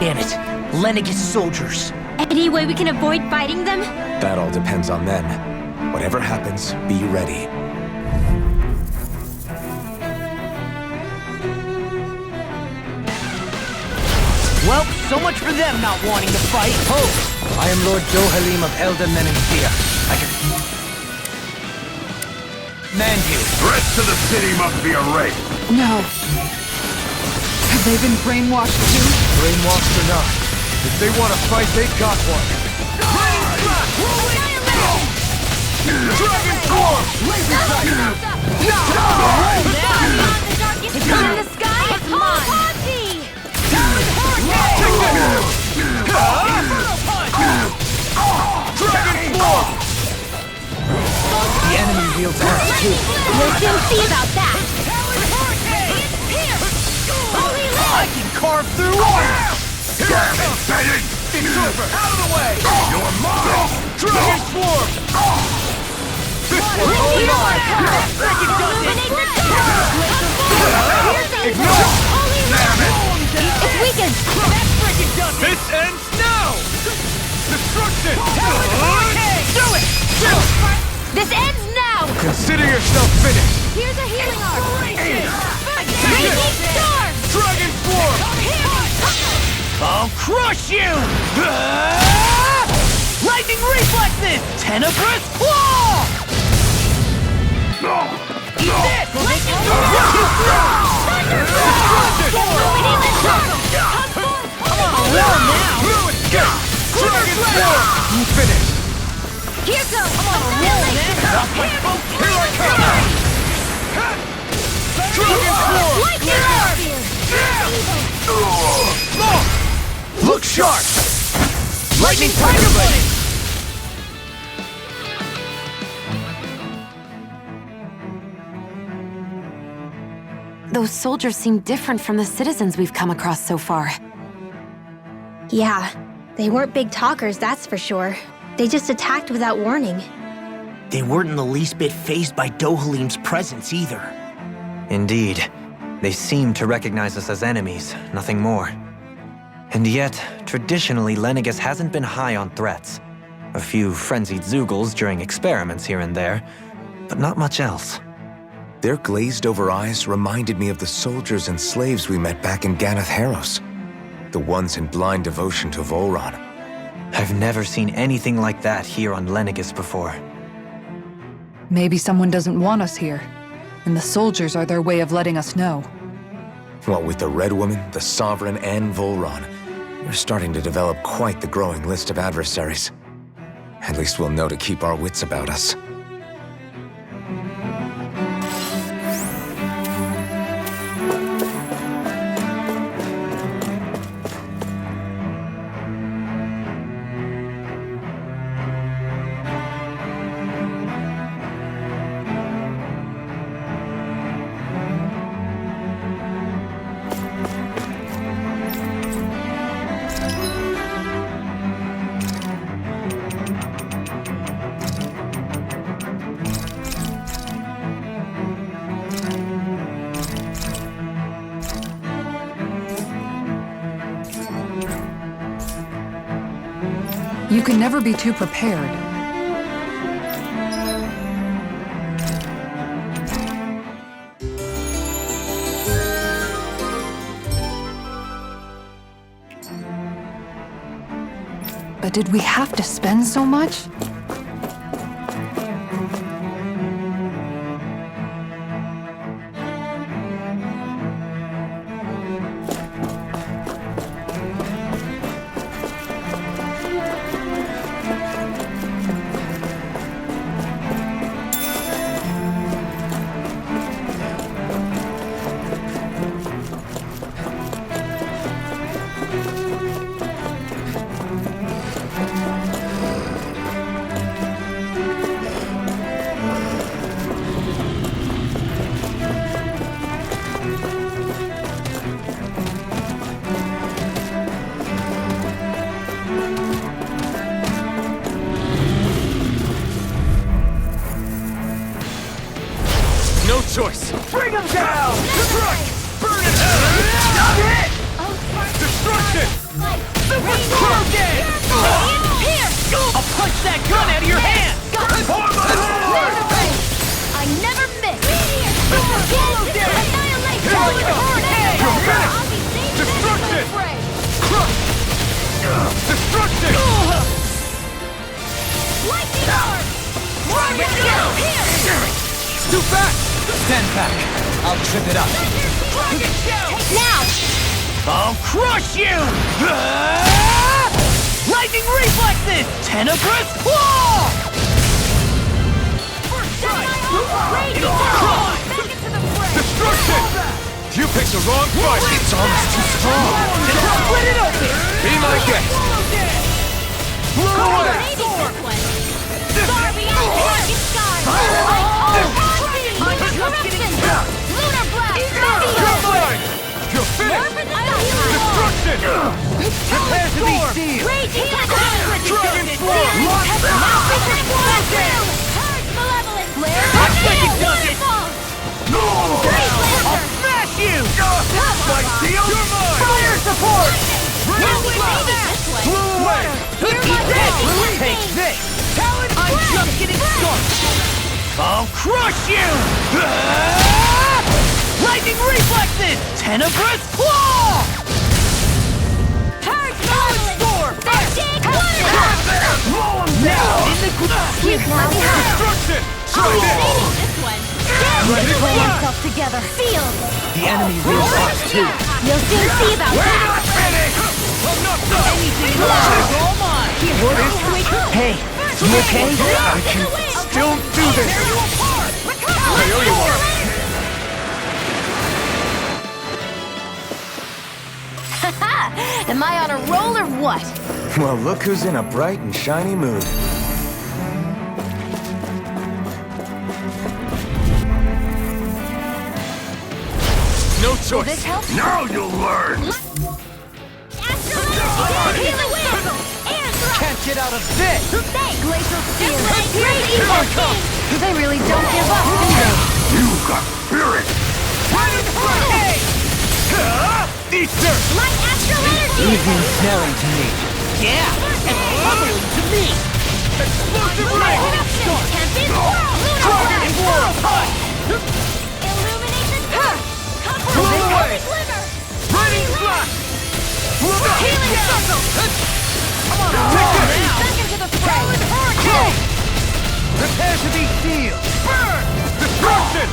Damn it. Lenegis soldiers. Any way we can avoid fighting them? That all depends on them. Whatever happens, be ready. Well, so much for them not wanting to fight. Oh, I am Lord Dohalim of Elda Menenfia. I can... Man you. Threats to the city must be erased. No. Have they been brainwashed too? Brainwashed or not, if they want to fight, they got one. Dragon Force! Laser sight! It's not in the sky, it's mine! Dragon Force! The enemy wields ours too. We'll soon see about that! I can carve through iron! Damn it, Bennett! It's over! Out of the way! You're mine! Dragon Swarm! This one's all mine! Ignore! Damn it! It's weakened! This ends now! Destruction! Do it! This ends now! Consider yourself finished! Here's a healing arm! Raging storm! Dragon Swarm! I'll crush you! Lightning reflexes! Tenebrous claw! Eat this! Lightning Dragon Swarm! You finished! Here goes! Here I come! Dragon Swarm! Lightning Look sharp! Lightning Tiger Blade! Those soldiers seem different from the citizens we've come across so far. Yeah, they weren't big talkers, that's for sure. They just attacked without warning. They weren't in the least bit fazed by Dohalim's presence either. Indeed. They seem to recognize us as enemies, nothing more. And yet, traditionally, Lenegis hasn't been high on threats. A few frenzied Zeugles during experiments here and there, but not much else. Their glazed-over eyes reminded me of the soldiers and slaves we met back in Ganath Haros. The ones in blind devotion to Vholran. I've never seen anything like that here on Lenegis before. Maybe someone doesn't want us here, and the soldiers are their way of letting us know. What with the Red Woman, the Sovereign, and Vholran, we're starting to develop quite the growing list of adversaries. At least we'll know to keep our wits about us. You can never be too prepared. But did we have to spend so much? No choice! Bring him down! Destruct! Burn it! Stop it! Destruction! Destruction! Crush! Destruction! Lightning arm! Here! Too fast! Stand back. I'll trip it up. Dragon shell! Now! I'll crush you! Lightning reflexes! Tenebrous claw! Raging arm! Back into the fray! Destruction! You picked the wrong fight! It's almost too strong! Split it open! Be my guest! Blow away! Maybe this one! Barbie and Dragon Sky! Lunar Blast! You're mine! You're finished! Destruction! Prepare to be sealed! Raging Dragon Form! Purge Malevolent! Flare! Looks like it does it! I'll Smash you! My shield! You're mine! Fire support! Blew away! Eat this! Take this! I'm just getting started! I'll crush you! Lightning reflexes! Tenebrous claw! Purge Malevolent! Storm! Now in the Destruction! I'll Try be this! saving this one! Let it Pull fly! yourself together! Sealed! The enemy robots too! You'll soon see about that! I'm not done! Anything left is all mine! Hey, you okay? I can still do this! I owe you one! Am I on a roll or what? Well, look who's in a bright and shiny mood. No choice! This help? Now you'll learn! Can't get out of this! Glacial Spear! Great Evil King! They really don't give up, do they? You got spirit! Easter! Light Astral Energy! Evening smelling to me. Yeah, and lovely to me! Explosive ray! Tempest! Lunar Blast! Illumination! Blow away! Glimmer! Raining blast! Healing Circle! Back into the fray! Hurricane! Prepare to be sealed! Burn! Destruction!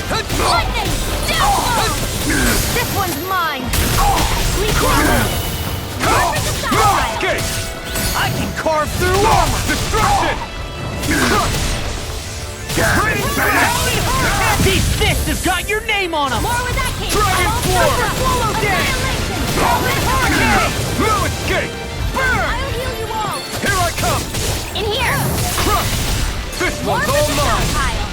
Lightning! Downfall! This one's mine! Sleep crumble! Perfect style! Escape! I can carve through armor! Destruction! These fists have got your name on them! More with that king! Dragon Form! Swallow down! Annihilation! No escape! Burn! I'll heal you all! Here I come! In here! Crush! This More one's with all the mine! stockpile!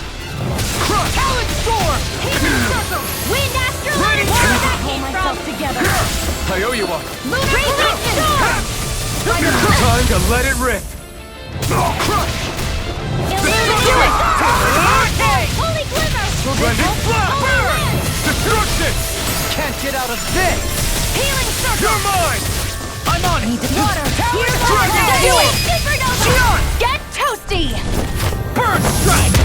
Crush! Talent storm! Healing circle! Wind Astral Raining Energy! Where did that Pull came from? Together! I owe you one! Reflection! Time to let it rip! Crush! Illumination! Holy Glimmer! Blending blast! Burn! Destruction! Can't get out of this! Healing circle! You're mine! I'm on it! Water! Here's Dragon water! Form! Supernova! Get toasty! Burn strike!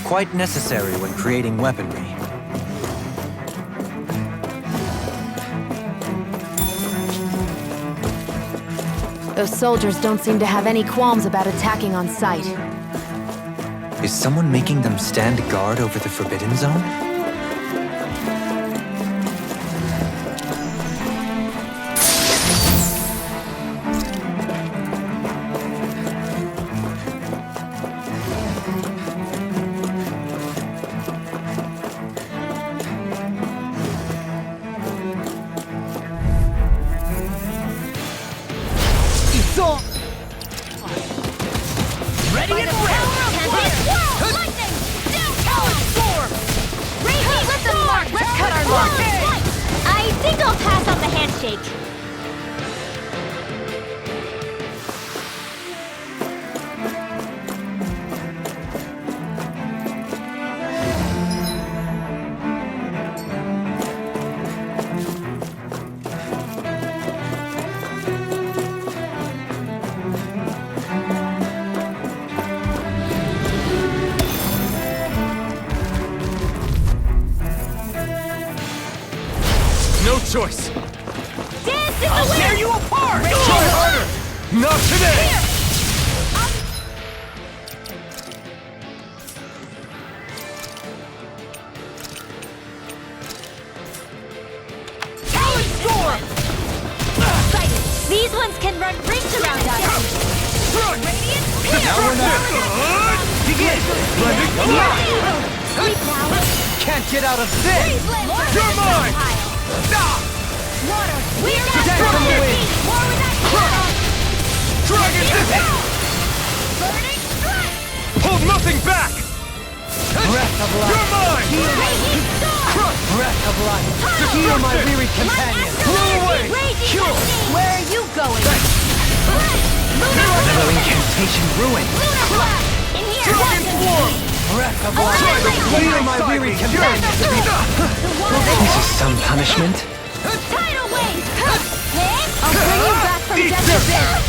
Quite necessary when creating weaponry. Those soldiers don't seem to have any qualms about attacking on sight. Is someone making them stand guard over the Forbidden Zone? It's all... Ready and ready! Lightning! Downfall! Storm! Raging storm! Let's cut our losses! I think I'll pass on the handshake. choice. Dance in the I'll wind! tear you apart! Try harder! Not today! Here! Talon Storm! Excited! These ones can run rings around us! Radiant Pierce! Now we're not... Begin! Sleep now! Can't get out of this! You're mine! Water! We're not Protect from the wind! More with that shadow! Dragon! Burning strike! Hold nothing back! Breath of You're life! mine! Radiant storm! Breath of life! Heal my weary companion! Blow away! Cure! Where are you going? Another incantation ruined. Lunar blast! In here! Dragon form! Breath of life! Heal my weary companion! This is some punishment. Tidal wave! I'll bring you back from death's abyss!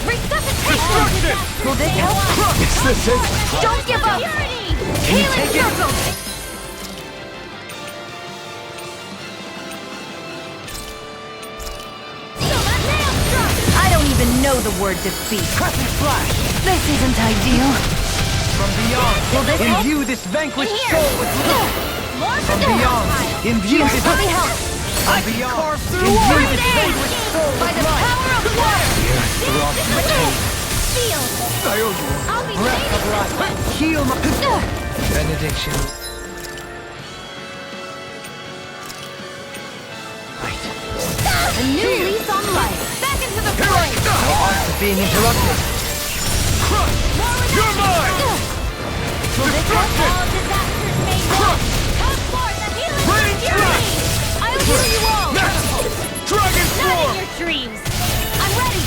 Resuscitation! Will this help? It's this it? Don't give up! Healing circle! I don't even know the word defeat. Crescent flash! This isn't ideal. From beyond, Will this help? imbue this vanquished Here. soul with life! More From beyond, imbue this... Let me help. From beyond, imbue Breathe this in. vanquished soul By with the life! power of water. Thrust This is the wind. Feel. I owe you one. I'll be Breath of waiting. life! Heal my... Benediction. A new lease on life. Back into the fray. Being interrupted. You're mine! Will this help? All disasters made one. Come forth and heal Rain fury. I'll heal you all. Dragon Not form! in your dreams. I'm ready.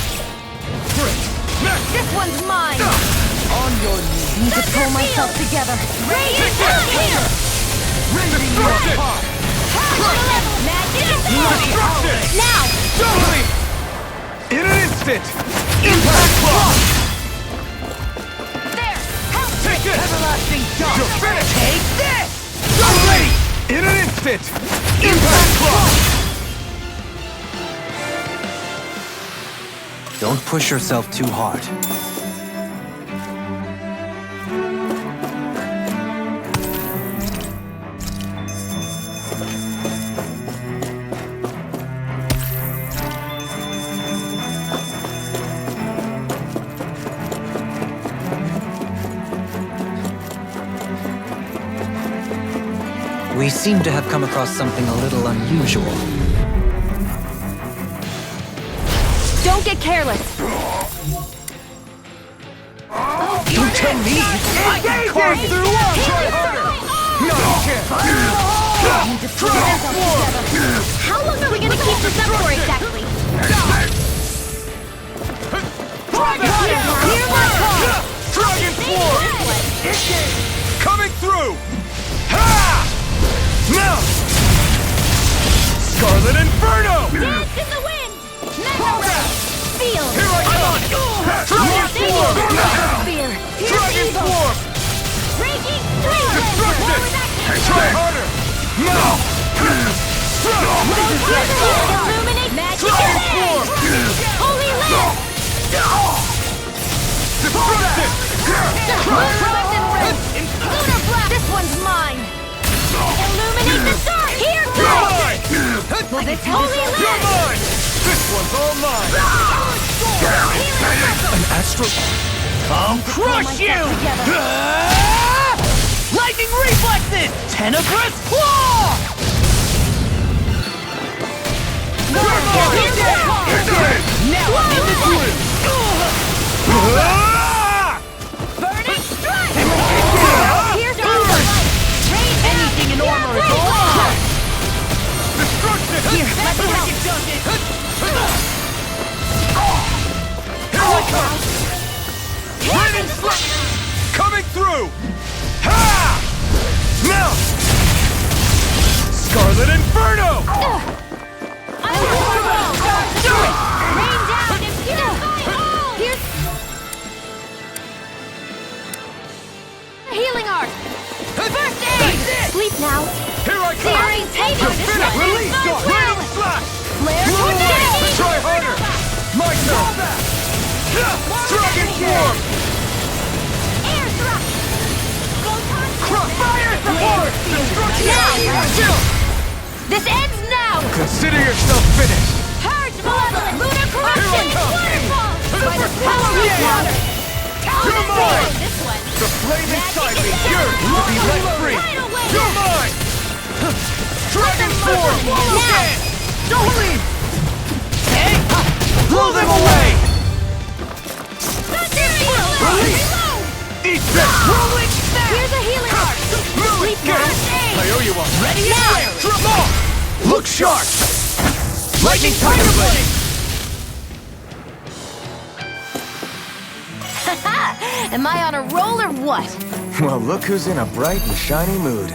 Next! This one's mine. On your knees. Need to pull myself together. Radiant here. Rending you Destruction! apart. Magic is Destruction! now. Doubly! In an instant! Impact block! There. Help. Take this! Everlasting dust. You're finished! Take this! I'm ready! In an instant! Impact block! Don't push yourself too hard. We seem to have come across something a little unusual. Don't get careless. Don't tell me! I can carve through walls! Try harder! No chance! How long are we gonna keep this up for exactly? Hear my call! Dragon form! Coming through! Ha! Now! Scarlet Inferno! Dance in the wind! Mega ray! Feel! Here I come! Dragon form! Fear! Dragon form! Raging flame! Destruction! Try harder! Now! Illuminate magic! Dragon form! Holy lamp! Destruction! Lunar blast! This one's mine! Illuminate the dark! Here You're goes! mine! Will this holy You're lamp! mine! This one's all mine! An astral... I'll crush you! Lightning reflexes! Tenebrous claw! Now I'm in the blue! burning strike! Here's anything in armor is all! Destruction! Here, let me help! Here we come! Lightning strike! Coming through! Ha! Now! Scarlet Inferno! I will roll! Do it! Rain down and purify all! Here's... Healing art! First aid! Sleep now. Here I come! Daring taper. You're finished! Release my will. Freedom slash! Flare Move tornado. away! Try harder! My turn! Dragon form! Air thrust. Fire support! Destruction! Chill! This ends now. Consider yourself finished! Purge malevolence. Lunar corruption. Here I come. Waterfall. By the Super power of yeah. water. You're mine! This one. The flame inside me yearns to be let free! Tidal wave. You're mine! Dragon form! Now. Don't leave! Hey! Blow them away! Release! Eat this! Rolling snap! Here's a healing heart. Move it! Get it! I owe you one! Ready to fire! Come on! Look sharp! Lightning Tiger Blade! Am I on a roll or what? Well, look who's in a bright and shiny mood.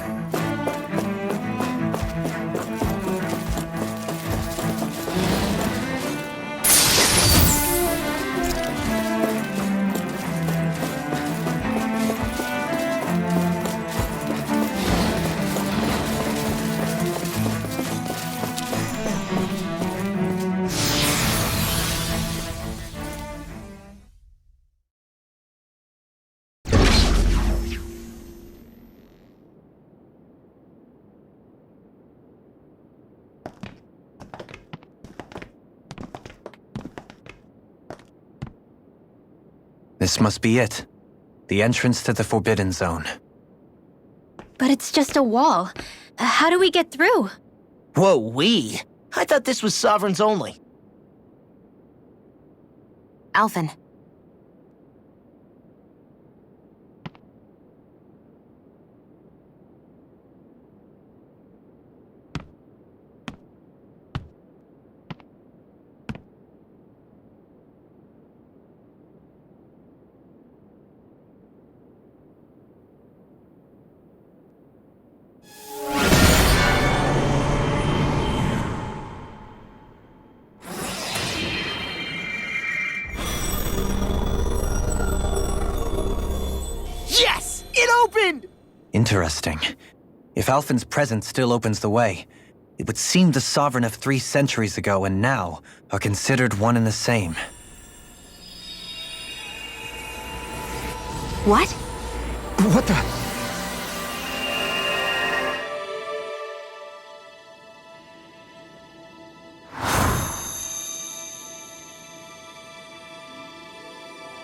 This must be it. The entrance to the Forbidden Zone. But it's just a wall. How do we get through? Whoa, we? I thought this was Sovereigns only. Alphen. Yes! It opened! Interesting. If Alphen's presence still opens the way, it would seem the Sovereign of 3 centuries ago and now are considered one and the same. What? What the?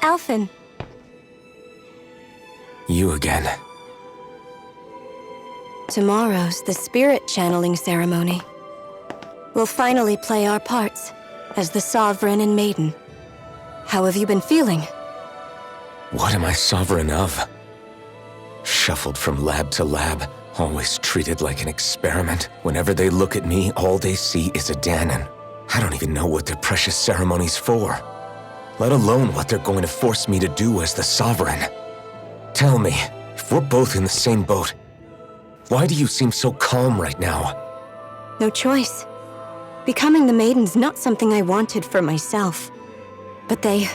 Alphen. You again. Tomorrow's the spirit channeling ceremony. We'll finally play our parts as the Sovereign and Maiden. How have you been feeling? What am I sovereign of? Shuffled from lab to lab, always treated like an experiment. Whenever they look at me, all they see is a Danon. I don't even know what their precious ceremony's for, let alone what they're going to force me to do as the Sovereign. Tell me, if we're both in the same boat, why do you seem so calm right now? No choice. Becoming the Maiden's not something I wanted for myself. But they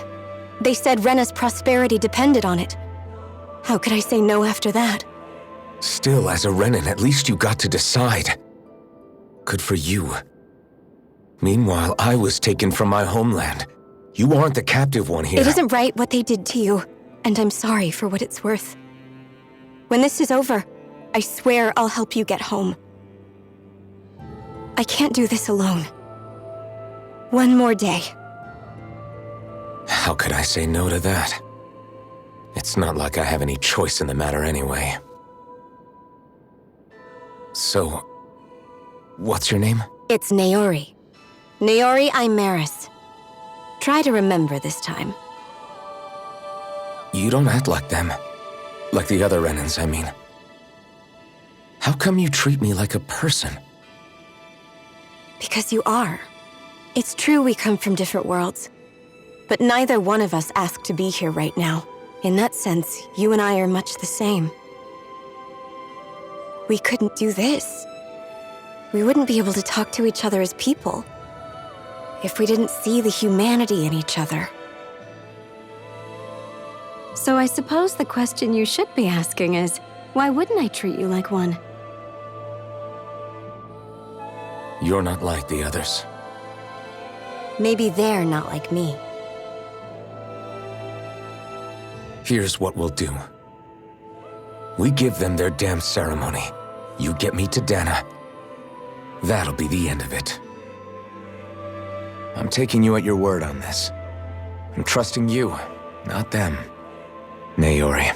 said Rena's prosperity depended on it. How could I say no after that? Still, as a Renan, at least you got to decide. Good for you. Meanwhile, I was taken from my homeland. You aren't the captive one here. It isn't right what they did to you, and I'm sorry for what it's worth. When this is over, I swear I'll help you get home. I can't do this alone. One more day. How could I say no to that? It's not like I have any choice in the matter anyway. So, what's your name? It's Naori. Naori Imaris. Try to remember this time. You don't act like them. Like the other Renans, I mean. How come you treat me like a person? Because you are. It's true we come from different worlds. But neither one of us asked to be here right now. In that sense, you and I are much the same. We couldn't do this. We wouldn't be able to talk to each other as people if we didn't see the humanity in each other. So I suppose the question you should be asking is, why wouldn't I treat you like one? You're not like the others. Maybe they're not like me. Here's what we'll do. We give them their damn ceremony. You get me to Dana. That'll be the end of it. I'm taking you at your word on this. I'm trusting you, not them. Naori.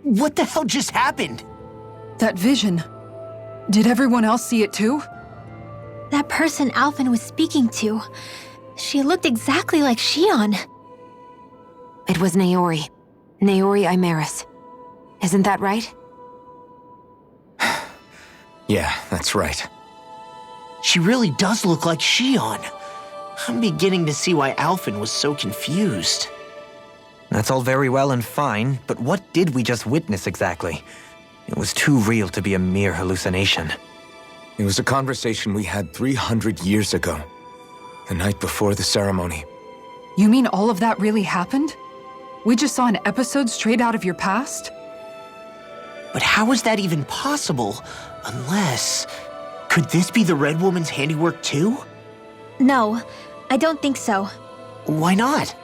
What the hell just happened? That vision. Did everyone else see it too? That person Alphen was speaking to, she looked exactly like Shion. It was Naori. Naori Imaris. Isn't that right? Yeah, that's right. She really does look like Shion. I'm beginning to see why Alphen was so confused. That's all very well and fine, but what did we just witness exactly? It was too real to be a mere hallucination. It was a conversation we had 300 years ago. The night before the ceremony. You mean all of that really happened? We just saw an episode straight out of your past? But how is that even possible? Unless... Could this be the Red Woman's handiwork too? No, I don't think so. Why not?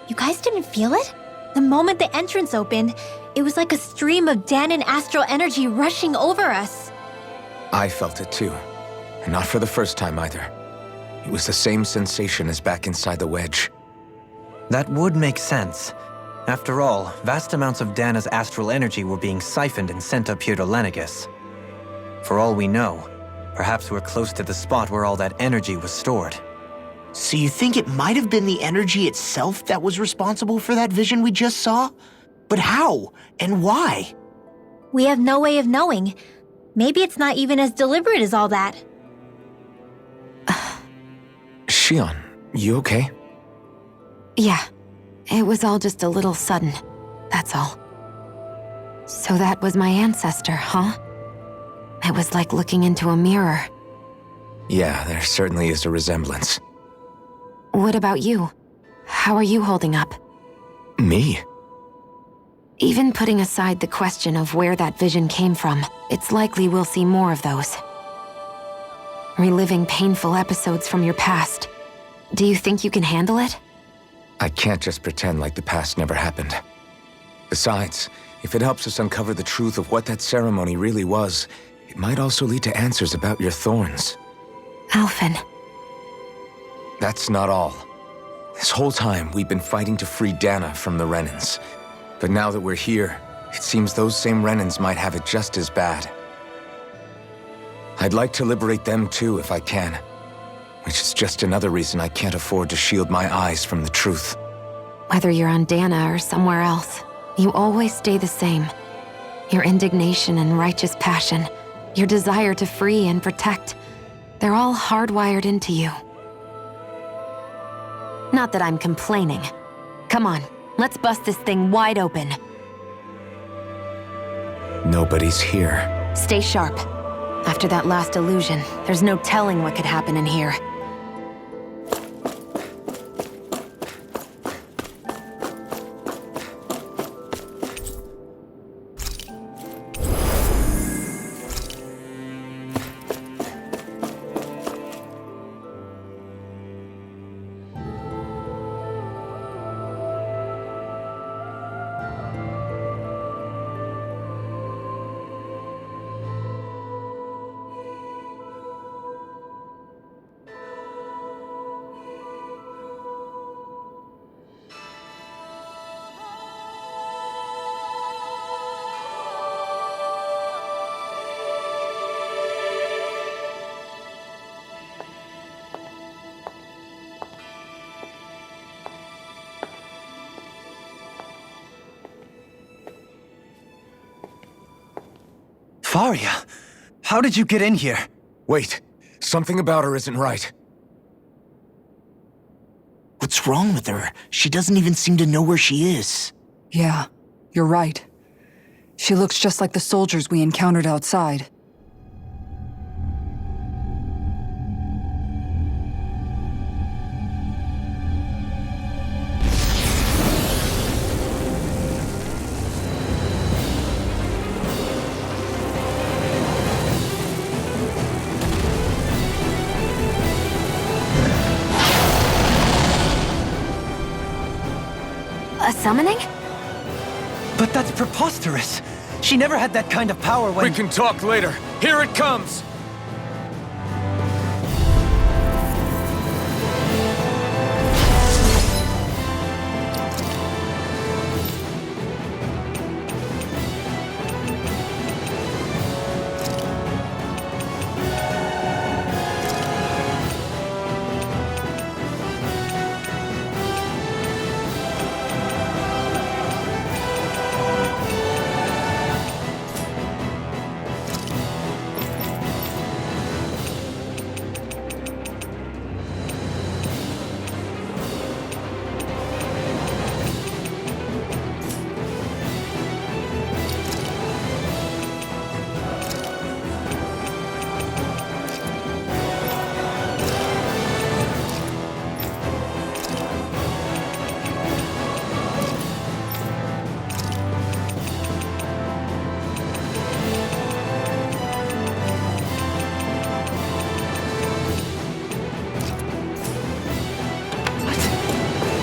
You guys didn't feel it? The moment the entrance opened, it was like a stream of Danon astral energy rushing over us. I felt it too. And not for the first time either. It was the same sensation as back inside the wedge. That would make sense. After all, vast amounts of Dana's astral energy were being siphoned and sent up here to Lenegus. For all we know, perhaps we're close to the spot where all that energy was stored. So you think it might have been the energy itself that was responsible for that vision we just saw? But how? And why? We have no way of knowing. Maybe it's not even as deliberate as all that. Shion, you okay? Yeah. It was all just a little sudden. That's all. So that was my ancestor, huh? It was like looking into a mirror. Yeah, there certainly is a resemblance. What about you? How are you holding up? Me? Even putting aside the question of where that vision came from, it's likely we'll see more of those. Reliving painful episodes from your past. Do you think you can handle it? I can't just pretend like the past never happened. Besides, if it helps us uncover the truth of what that ceremony really was, it might also lead to answers about your thorns. Alphen. That's not all. This whole time, we've been fighting to free Dana from the Renans. But now that we're here, it seems those same Renans might have it just as bad. I'd like to liberate them too if I can. Which is just another reason I can't afford to shield my eyes from the truth. Whether you're on Dana or somewhere else, you always stay the same. Your indignation and righteous passion, your desire to free and protect, they're all hardwired into you. Not that I'm complaining. Come on, let's bust this thing wide open. Nobody's here. Stay sharp. After that last illusion, there's no telling what could happen in here. Faria, how did you get in here? Wait, something about her isn't right. What's wrong with her? She doesn't even seem to know where she is. Yeah, you're right. She looks just like the soldiers we encountered outside. summoning? But that's preposterous. She never had that kind of power when— We can talk later. Here it comes!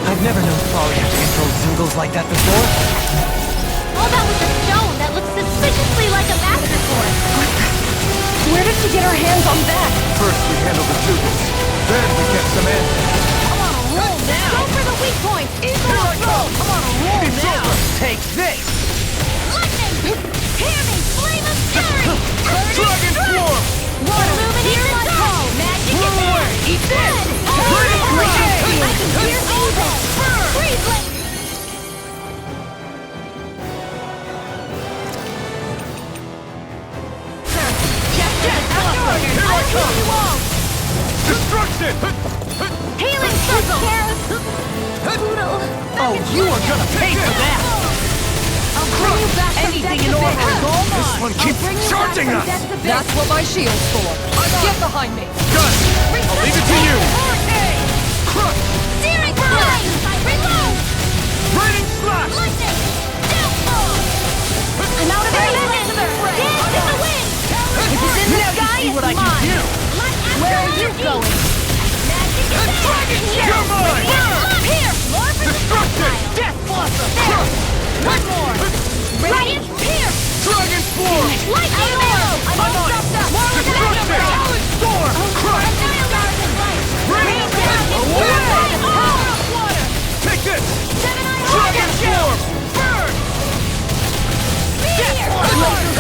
I've never known Thalia to control Zoogles like that before. All that was a stone that looks suspiciously like a master sword. Where did she get her hands on that? First we handle the Zoogles, then we get some answers. I'm on a roll now. Go for the weak point. Eagle roll. I'm on a roll It's now. over! Take this! Lightning. Hear me. Flame of fury. Dragon Swarm! Water. Illuminate my call. Magic is there. Eat this! I can hear evil. Freeze light. Here I come! Destruction! Healing circle. Poodle. Oh, you are gonna pay for that! I'll bring you back from Anything death in to order bit. is all This mine. one keeps charging us! That's what my shield's for. Get behind me. Gun! I'll leave it to you! Crush! Searing flame. Reload. Raining slash! Lightning. Downfall. I'm out of elements. Dance in the wind. If it's in the sky, it's mine. Where are you going? Magic is Dragon here. You're mine. Here. More for the Destruction! stockpile. Death Blossom! There. One more. Radiant pierce. Dragon Swarm! Lightning arrow. I'm all stopped up. More with Destruction! that. Talon Storm! Crush! Rain away! Water. Take this! Seven-eyed Dragon Hornet. Swarm! Burn! Meteor.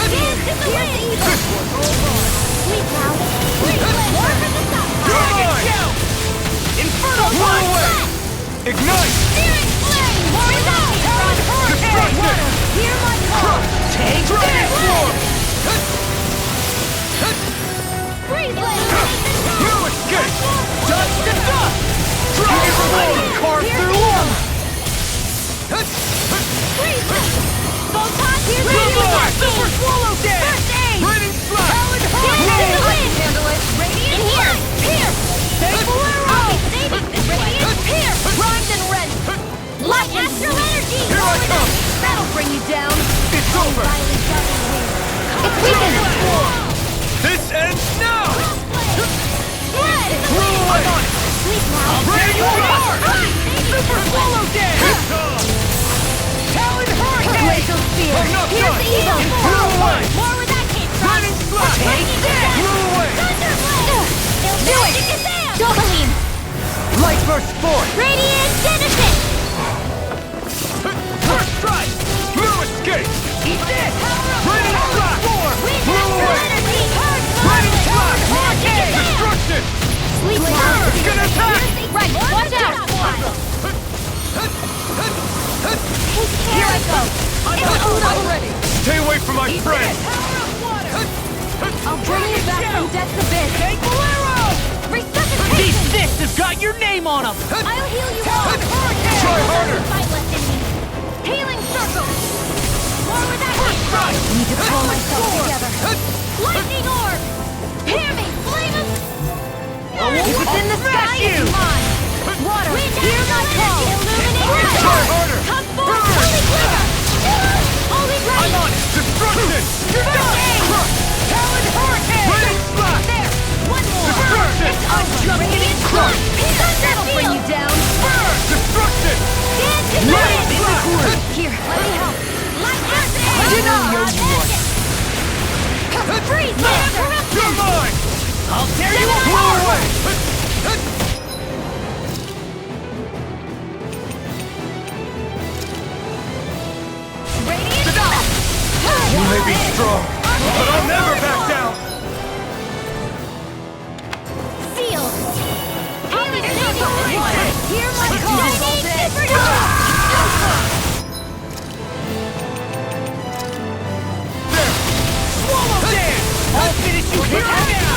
Dance in the wind. This one's over! Sweet now. Sweet blend. More for the stockpile. Dragon Shell! Infernal Blast! Ignite! Searing flame. More is out. Destruction! Hear my call. Take Dragon Swarm! Freeze blade. No escape! Dust to dust! Dragon Swarm! Carve through armor! Freeze blade. Photon. Here's Radiant Super Swallow Dance! First aid. Raining Slash! Talon Dance in the wind. Handle it. Radiant here. Here. Faithful I'll be saving this. Radiant here. Primed and rent. Light astral energy. Here I come! That'll bring you down. It's over! It's weakened. This ends now! Blood. I'm on it! Sleep now. I'll tear you apart! Super Swallow Dance! Talon Hurricane! Glacial spear. I'm not Here's done! the evil. Blew away! More where that came from. Raining Slash! Take this. Blew away! Thunderblade. Do it. Dopaline. Light burst forth! Radiant Genesis. First strike! No escape! Eat this. Raining Slash! Wind Blew astral away! energy. Raining Slash! Magic. Destruction! Sleep now. It's gonna attack! Right. Watch out. Here I go. It's Already. Stay away from my friend! I'll bring you back from death's abyss. Take Bolero! Resuscitation. fists have got your name on them! I'll heal you all. Try harder! Fight left in me. Healing circle. More with that First strike! Need to pull myself Sword! together. Lightning orb. Hear me, flame of... If it's in the sky, it's mine. Water. Hear my call. Illuminate. Try harder! Come forth. Holy glitter. Holy I'm dragon. on it! Destruction! You're done. Crush! Talon hurricane. Raining Slash! There. One more. Destruction! It's over. Radiant Crush! That'll bring you down. Burn! Destruction! Dance in the wind. know you want it. Freeze! You're mine! I'll tear you apart! You may be strong, but I'll never back down! Seal! Hear my call! Swallow dance! I'll finish you here and now!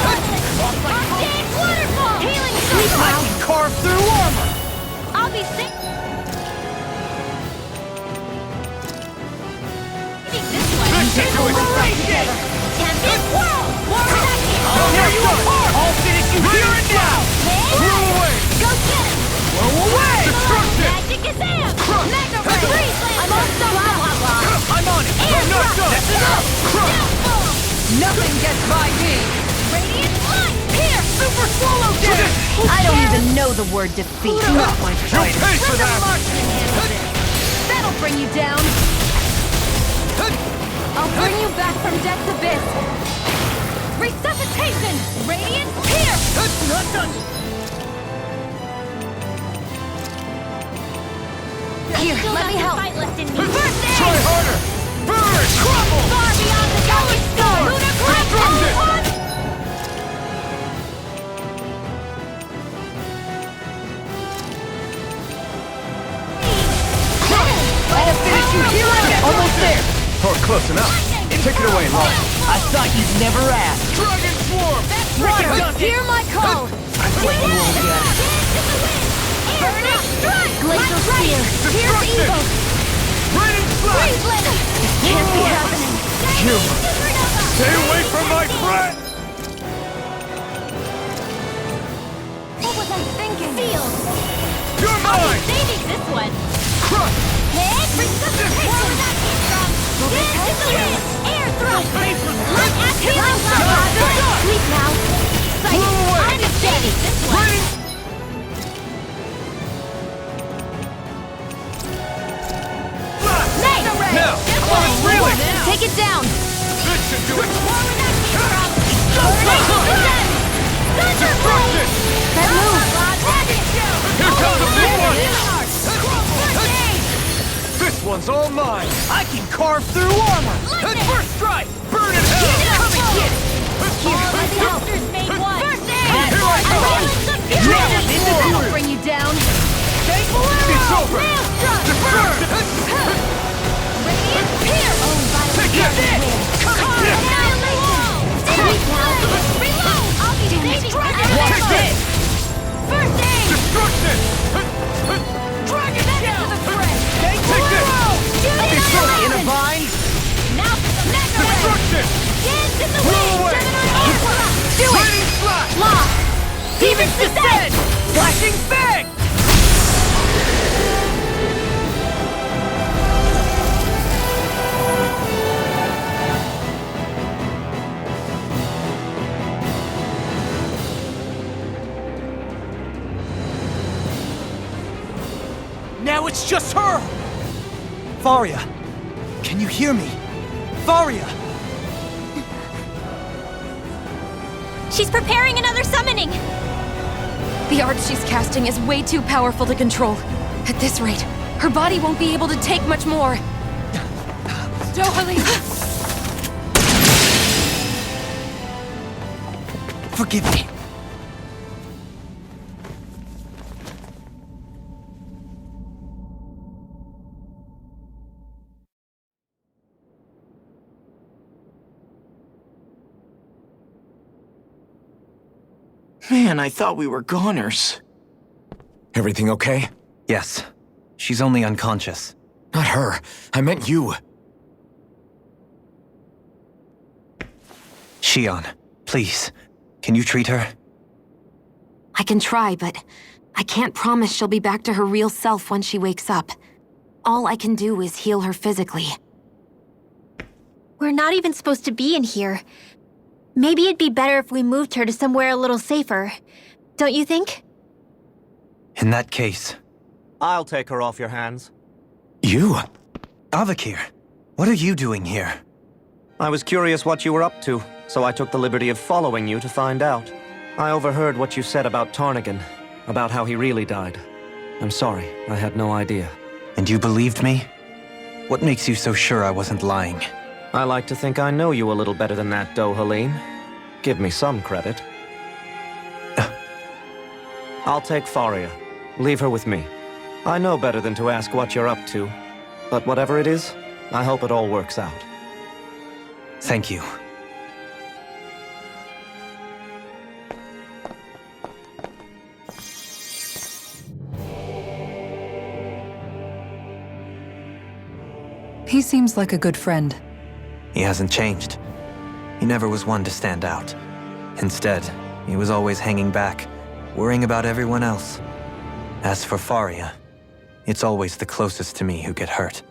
Arcane waterfall! Healing streak! I can carve through armor! I'll be sick. Inspiration! Tempest whirl! I'll tear you apart! I'll finish you here and now! Blow away! Go get it! Blow away! Destruction! Magic is in! Crush! Mega freeze! I'm on I'm on it! I'm not done! That's enough! Crush! Nothing gets by me! Radiant light! Here! Super swallow dance! I don't even know the word defeat. Not my fight! Pay for that! That'll bring you down. I'll bring you back from death's abyss. Resuscitation! Radiant here! Not done! Here, let me help. First aid! Try harder! Burn! Crumble! Far beyond the going storm! Lunar Destruction! I'll finish you here again! Almost there! Or close enough. Take it away, Law. I thought you'd never ask. Dragon Swarm! Water, hear my call! I think you won't get it. Burning strike! Glacial spear! Here's Destruction! evil! Raining Slash! Freeze Blade! Can't be happening! You! Stay away from my friend! What was I thinking? Seal! You're I'll be mine! saving this one! Crush! Head resuscitation! Dance in the wind! Air thrust! Look at healing level! Sleep now! Sight! I'll be saving this one! Raining! Nay! Now! This On its reeling! Take it down! This should do it! Destruction! That move! Here comes the big one! This one's all mine! I can carve through armor. First strike! Burn in hell! Come and get it! First aid! Here I come! Dragon That'll Swarm! bring you down! It's over! Burn! Radiant here! Take it! Come on! Sweet now! Reload! I'll be saving Take this! First aid! Destruction! Dragon shell! To the fray! Take this! In a vine! Now for the mega ray! Destruction! Dance in the Blow wind! away! Do it! Raining Slash! Lock! Demon's descent! Flashing Fang! Now it's just her! Varia, can you hear me? Varia! She's preparing another summoning! The art she's casting is way too powerful to control. At this rate, her body won't be able to take much more. Darling! Forgive me. Man, I thought we were goners. Everything okay? Yes. She's only unconscious. Not her. I meant you. Shion, please. Can you treat her? I can try, but I can't promise she'll be back to her real self when she wakes up. All I can do is heal her physically. We're not even supposed to be in here. Maybe it'd be better if we moved her to somewhere a little safer. Don't you think? In that case... I'll take her off your hands. You? Avakir, what are you doing here? I was curious what you were up to, so I took the liberty of following you to find out. I overheard what you said about Tarnigan, about how he really died. I'm sorry, I had no idea. And you believed me? What makes you so sure I wasn't lying? I like to think I know you a little better than that, Vholran. Give me some credit. I'll take Faria. Leave her with me. I know better than to ask what you're up to. But whatever it is, I hope it all works out. Thank you. He seems like a good friend. He hasn't changed. He never was one to stand out. Instead, he was always hanging back, worrying about everyone else. As for Faria, it's always the closest to me who get hurt.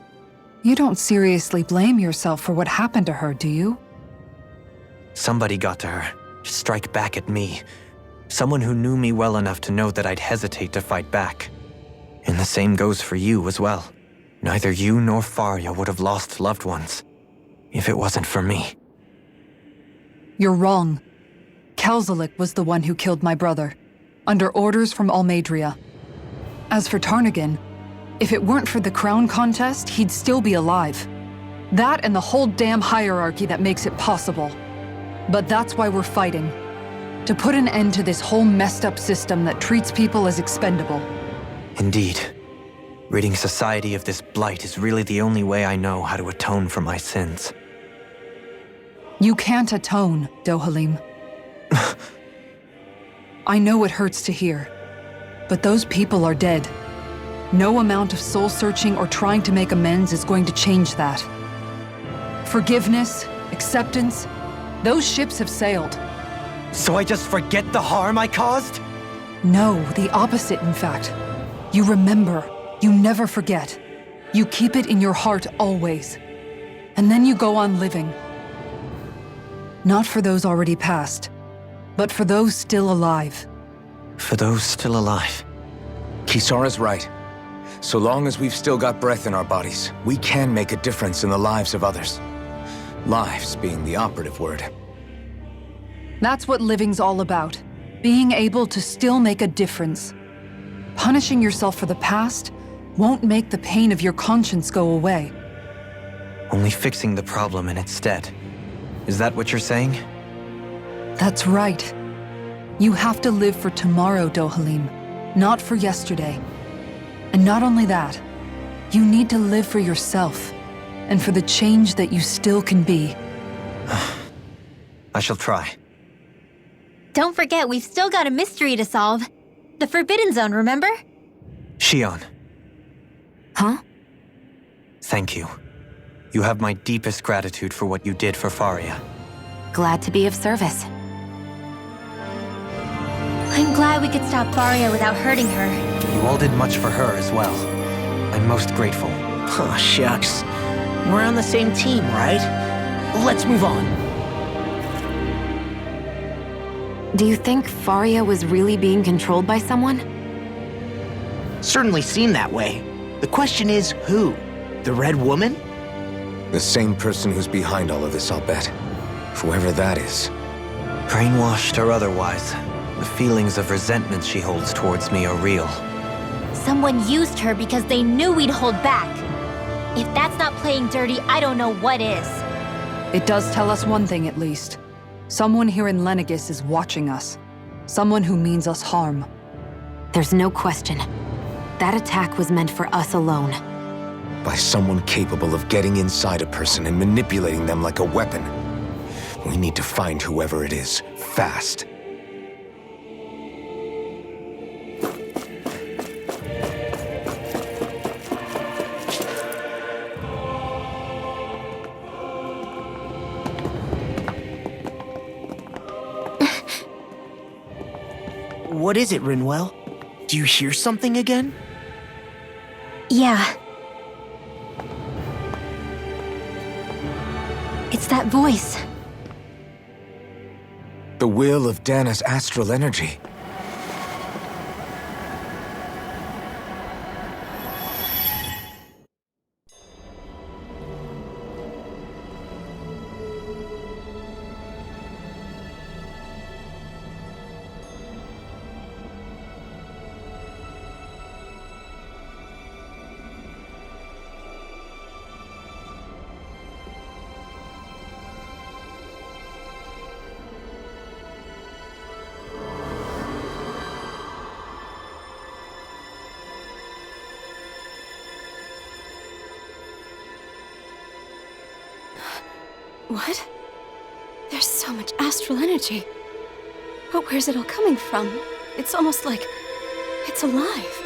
You don't seriously blame yourself for what happened to her, do you? Somebody got to her, to strike back at me. Someone who knew me well enough to know that I'd hesitate to fight back. And the same goes for you as well. Neither you nor Faria would have lost loved ones, if it wasn't for me. You're wrong. Kelzelik was the one who killed my brother, under orders from Almeidria. As for Tarnigan, if it weren't for the crown contest, he'd still be alive. That and the whole damn hierarchy that makes it possible. But that's why we're fighting. To put an end to this whole messed up system that treats people as expendable. Indeed. Ridding society of this blight is really the only way I know how to atone for my sins. You can't atone, Vholran. I know it hurts to hear, but those people are dead. No amount of soul-searching or trying to make amends is going to change that. Forgiveness, acceptance, those ships have sailed. So I just forget the harm I caused? No, the opposite, in fact. You remember. You never forget. You keep it in your heart always. And then you go on living. Not for those already past, but for those still alive. For those still alive. Kisara's right. So long as we've still got breath in our bodies, we can make a difference in the lives of others. Lives being the operative word. That's what living's all about. Being able to still make a difference. Punishing yourself for the past won't make the pain of your conscience go away. Only fixing the problem in its stead. Is that what you're saying? That's right. You have to live for tomorrow, Vholran, not for yesterday. And not only that, you need to live for yourself, and for the change that you still can be. I shall try. Don't forget, we've still got a mystery to solve. The Forbidden Zone, remember? Shion. Huh? Thank you. You have my deepest gratitude for what you did for Faria. Glad to be of service. I'm glad we could stop Faria without hurting her. You all did much for her as well. I'm most grateful. Oh, shucks. We're on the same team, right? Let's move on. Do you think Faria was really being controlled by someone? Certainly seemed that way. The question is, who? The Red Woman? The same person who's behind all of this, I'll bet. Whoever that is. Brainwashed or otherwise, the feelings of resentment she holds towards me are real. Someone used her because they knew we'd hold back. If that's not playing dirty, I don't know what is. It does tell us one thing at least. Someone here in Lenegis is watching us. Someone who means us harm. There's no question. That attack was meant for us alone. By someone capable of getting inside a person and manipulating them like a weapon. We need to find whoever it is, fast. What is it, Rinwell? Do you hear something again? Yeah. It's that voice. The will of Dana's astral energy. What? There's so much astral energy. But where's it all coming from? It's almost like it's alive.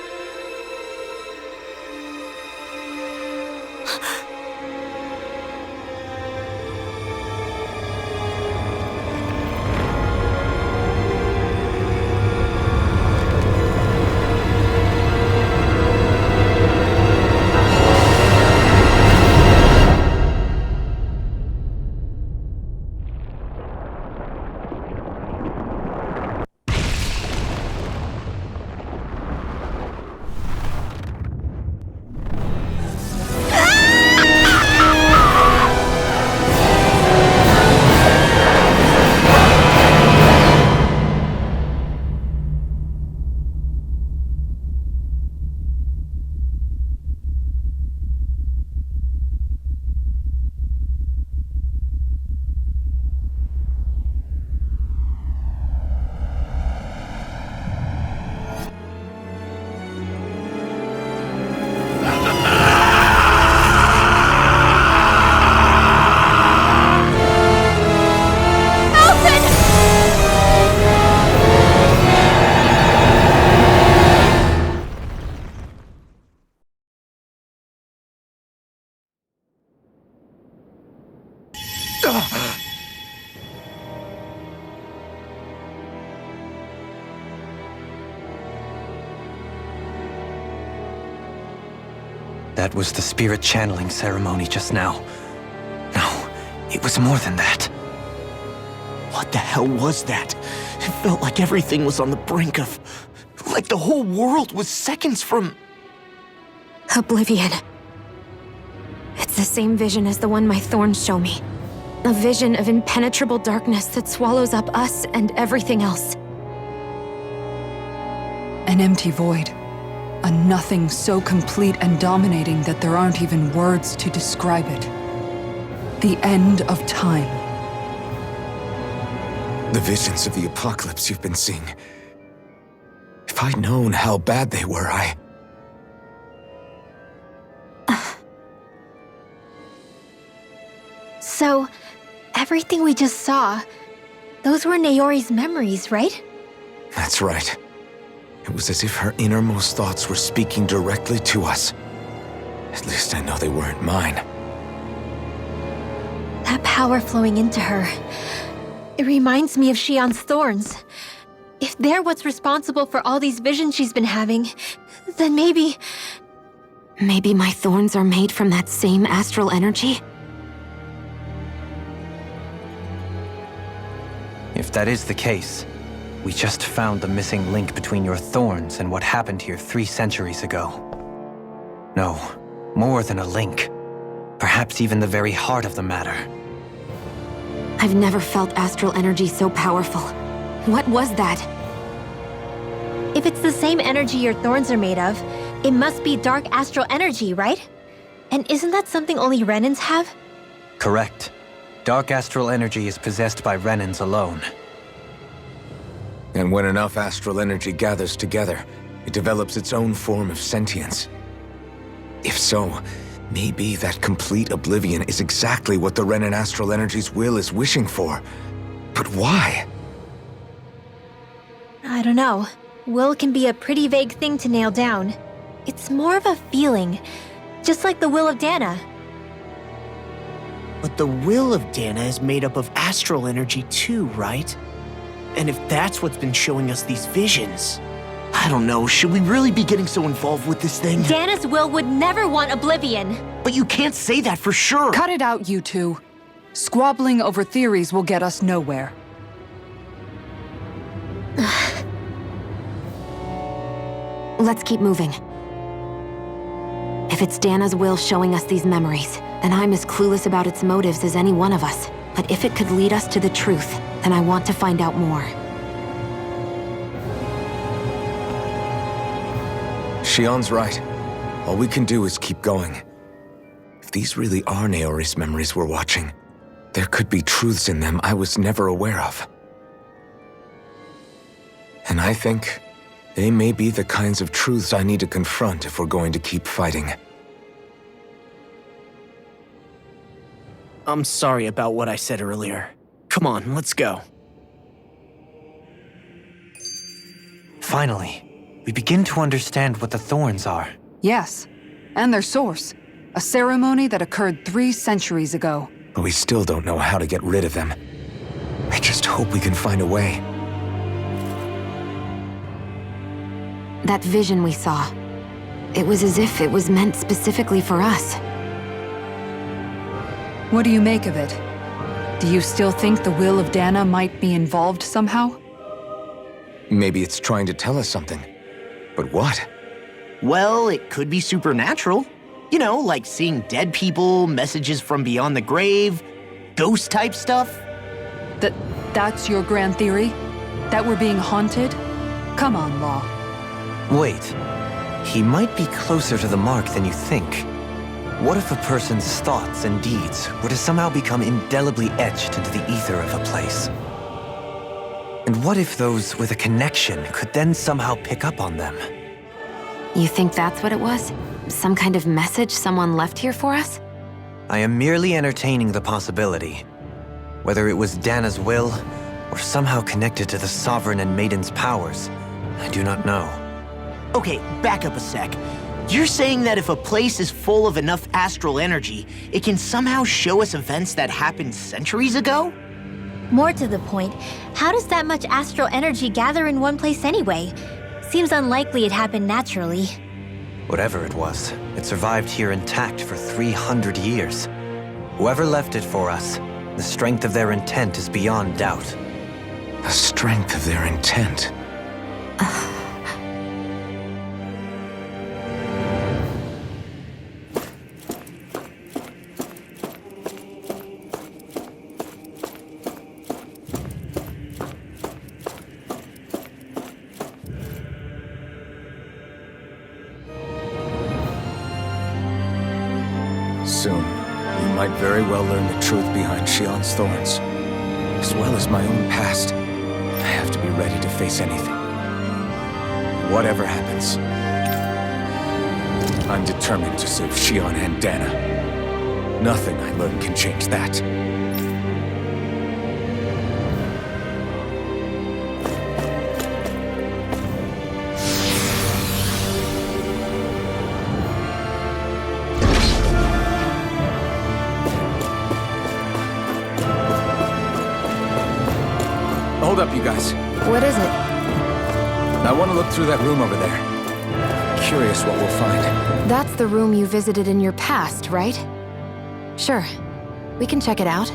That was the spirit channeling ceremony just now. No, it was more than that. What the hell was that? It felt like everything was on the brink of... like the whole world was seconds from... Oblivion. It's the same vision as the one my thorns show me. A vision of impenetrable darkness that swallows up us and everything else. An empty void. A nothing so complete and dominating that there aren't even words to describe it. The end of time. The visions of the apocalypse you've been seeing. If I'd known how bad they were, So, everything we just saw, those were Naori's memories, right? That's right. It was as if her innermost thoughts were speaking directly to us. At least I know they weren't mine. That power flowing into her, it reminds me of Shion's thorns. If they're what's responsible for all these visions she's been having, then maybe... Maybe my thorns are made from that same astral energy? If that is the case, we just found the missing link between your thorns and what happened here 3 centuries ago. No, more than a link. Perhaps even the very heart of the matter. I've never felt astral energy so powerful. What was that? If it's the same energy your thorns are made of, it must be dark astral energy, right? And isn't that something only Renans have? Correct. Dark astral energy is possessed by Renans alone. And when enough astral energy gathers together, it develops its own form of sentience. If so, maybe that complete oblivion is exactly what the Renan astral energy's will is wishing for. But why? I don't know. Will can be a pretty vague thing to nail down. It's more of a feeling, just like the will of Dana. But the will of Dana is made up of astral energy too, right? And if that's what's been showing us these visions... I don't know, should we really be getting so involved with this thing? Dana's will would never want oblivion. But you can't say that for sure! Cut it out, you two. Squabbling over theories will get us nowhere. Let's keep moving. If it's Dana's will showing us these memories, then I'm as clueless about its motives as any one of us. But if it could lead us to the truth, then I want to find out more. Shion's right. All we can do is keep going. If these really are Naori's memories we're watching, there could be truths in them I was never aware of. And I think they may be the kinds of truths I need to confront if we're going to keep fighting. I'm sorry about what I said earlier. Come on, let's go. Finally, we begin to understand what the thorns are. Yes, and their source. A ceremony that occurred 3 centuries ago. But we still don't know how to get rid of them. I just hope we can find a way. That vision we saw. It was as if it was meant specifically for us. What do you make of it? Do you still think the will of Dana might be involved somehow? Maybe it's trying to tell us something. But what? Well, it could be supernatural. You know, like seeing dead people, messages from beyond the grave, ghost-type stuff. That's your grand theory? That we're being haunted? Come on, Law. Wait, he might be closer to the mark than you think. What if a person's thoughts and deeds were to somehow become indelibly etched into the ether of a place? And what if those with a connection could then somehow pick up on them? You think that's what it was? Some kind of message someone left here for us? I am merely entertaining the possibility. Whether it was Dana's will, or somehow connected to the Sovereign and Maiden's powers, I do not know. Okay, back up a sec. You're saying that if a place is full of enough astral energy, it can somehow show us events that happened centuries ago? More to the point, how does that much astral energy gather in one place anyway? Seems unlikely it happened naturally. Whatever it was, it survived here intact for 300 years. Whoever left it for us, the strength of their intent is beyond doubt. The strength of their intent. Soon, we might very well learn the truth behind Shion's thorns, as well as my own past. I have to be ready to face anything. Whatever happens, I'm determined to save Shion and Dana. Nothing I learn can change that. Hold up, you guys. What is it? I want to look through that room over there. Curious what we'll find. That's the room you visited in your past, right? Sure. We can check it out.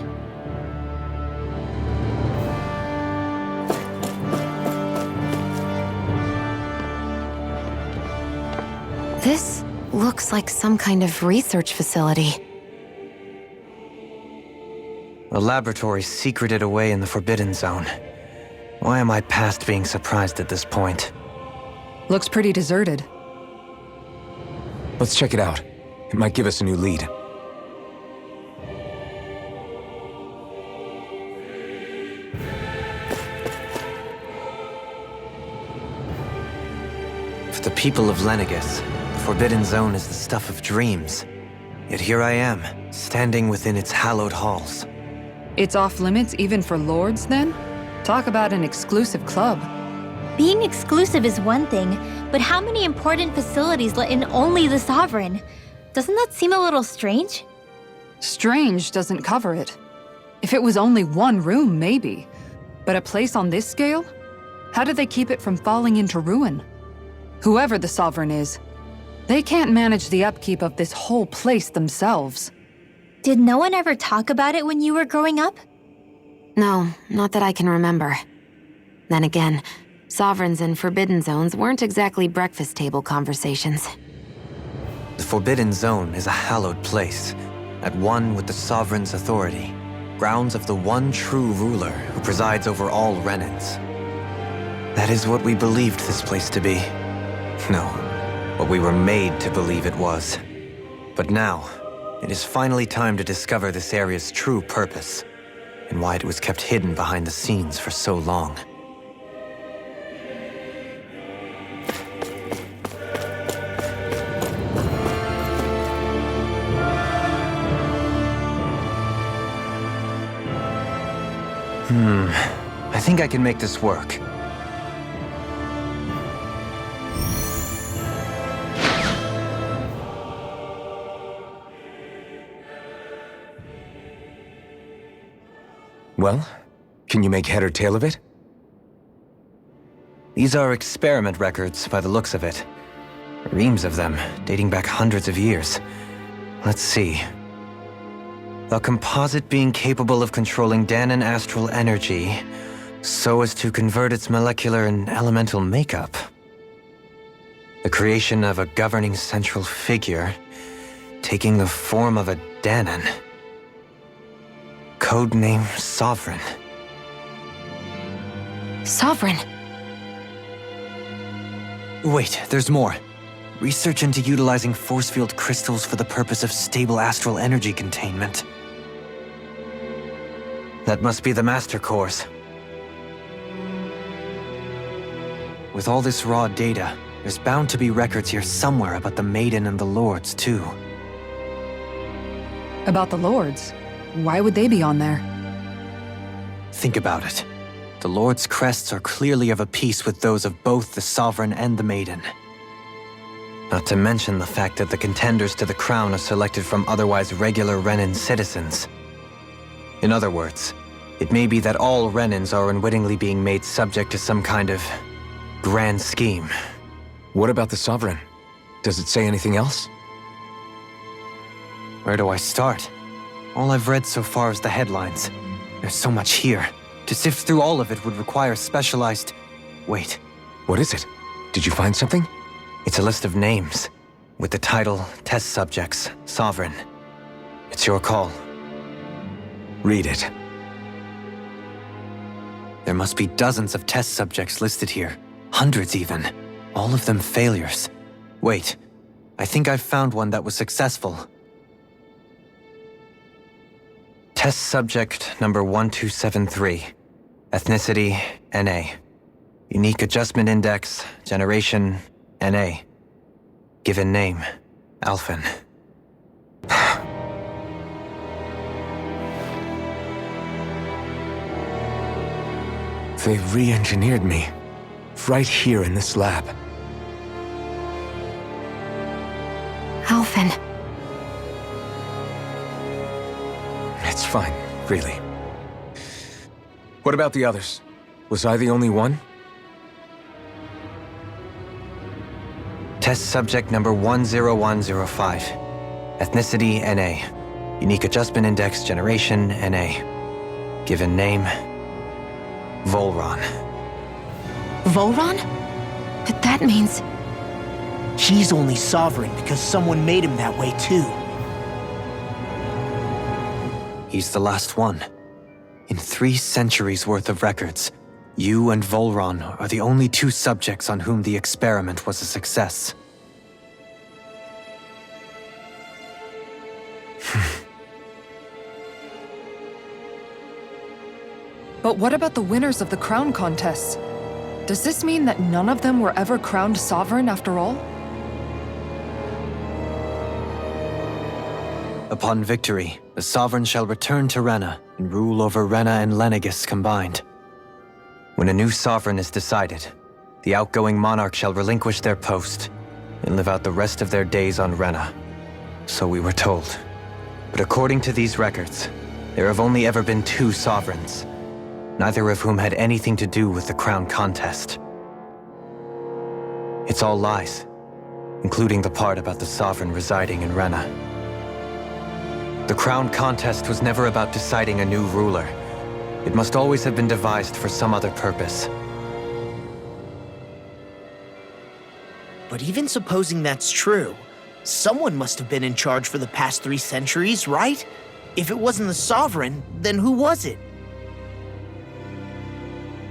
This looks like some kind of research facility. A laboratory secreted away in the Forbidden Zone. Why am I past being surprised at this point? Looks pretty deserted. Let's check it out. It might give us a new lead. For the people of Lenegus, the Forbidden Zone is the stuff of dreams. Yet here I am, standing within its hallowed halls. It's off limits even for lords, then? Talk about an exclusive club. Being exclusive is one thing, but how many important facilities let in only the Sovereign? Doesn't that seem a little strange? Strange doesn't cover it. If it was only one room, maybe. But a place on this scale? How do they keep it from falling into ruin? Whoever the Sovereign is, they can't manage the upkeep of this whole place themselves. Did no one ever talk about it when you were growing up? No, not that I can remember. Then again, Sovereigns and Forbidden Zones weren't exactly breakfast table conversations. The Forbidden Zone is a hallowed place, at one with the Sovereign's authority, grounds of the one true ruler who presides over all Renans. That is what we believed this place to be. No, what we were made to believe it was. But now, it is finally time to discover this area's true purpose, and why it was kept hidden behind the scenes for so long. I think I can make this work. Well, can you make head or tail of it? These are experiment records by the looks of it. Reams of them, dating back hundreds of years. Let's see. A composite being capable of controlling Danan astral energy so as to convert its molecular and elemental makeup. The creation of a governing central figure, taking the form of a Danan. Codename Sovereign. Sovereign. Wait, there's more. Research into utilizing force field crystals for the purpose of stable astral energy containment. That must be the Master Cores. With all this raw data, there's bound to be records here somewhere about the Maiden and the Lords, too. About the Lords? Why would they be on there? Think about it. The Lord's crests are clearly of a piece with those of both the Sovereign and the Maiden. Not to mention the fact that the contenders to the crown are selected from otherwise regular Renan citizens. In other words, it may be that all Renans are unwittingly being made subject to some kind of grand scheme. What about the Sovereign? Does it say anything else? Where do I start? All I've read so far is the headlines. There's so much here. To sift through all of it would require specialized... Wait. What is it? Did you find something? It's a list of names, with the title Test Subjects, Sovereign. It's your call. Read it. There must be dozens of test subjects listed here. Hundreds even. All of them failures. Wait, I think I've found one that was successful. Test subject number 1273. Ethnicity, NA. Unique adjustment index, generation, NA. Given name, Alphen. They re-engineered me. Right here in this lab. Alphen. It's fine, really. What about the others? Was I the only one? Test subject number 10105. Ethnicity, NA. Unique adjustment index, generation, NA. Given name, Vholran. Vholran? But that means... He's only sovereign because someone made him that way too. He's the last one. In 3 centuries worth of records, you and Vholran are the only 2 subjects on whom the experiment was a success. But what about the winners of the crown contests? Does this mean that none of them were ever crowned sovereign after all? Upon victory, the Sovereign shall return to Rena and rule over Rena and Lenegis combined. When a new Sovereign is decided, the outgoing monarch shall relinquish their post and live out the rest of their days on Rena. So we were told. But according to these records, there have only ever been 2 Sovereigns, neither of whom had anything to do with the crown contest. It's all lies, including the part about the Sovereign residing in Rena. The crown contest was never about deciding a new ruler. It must always have been devised for some other purpose. But even supposing that's true, someone must have been in charge for the past 3 centuries, right? If it wasn't the Sovereign, then who was it?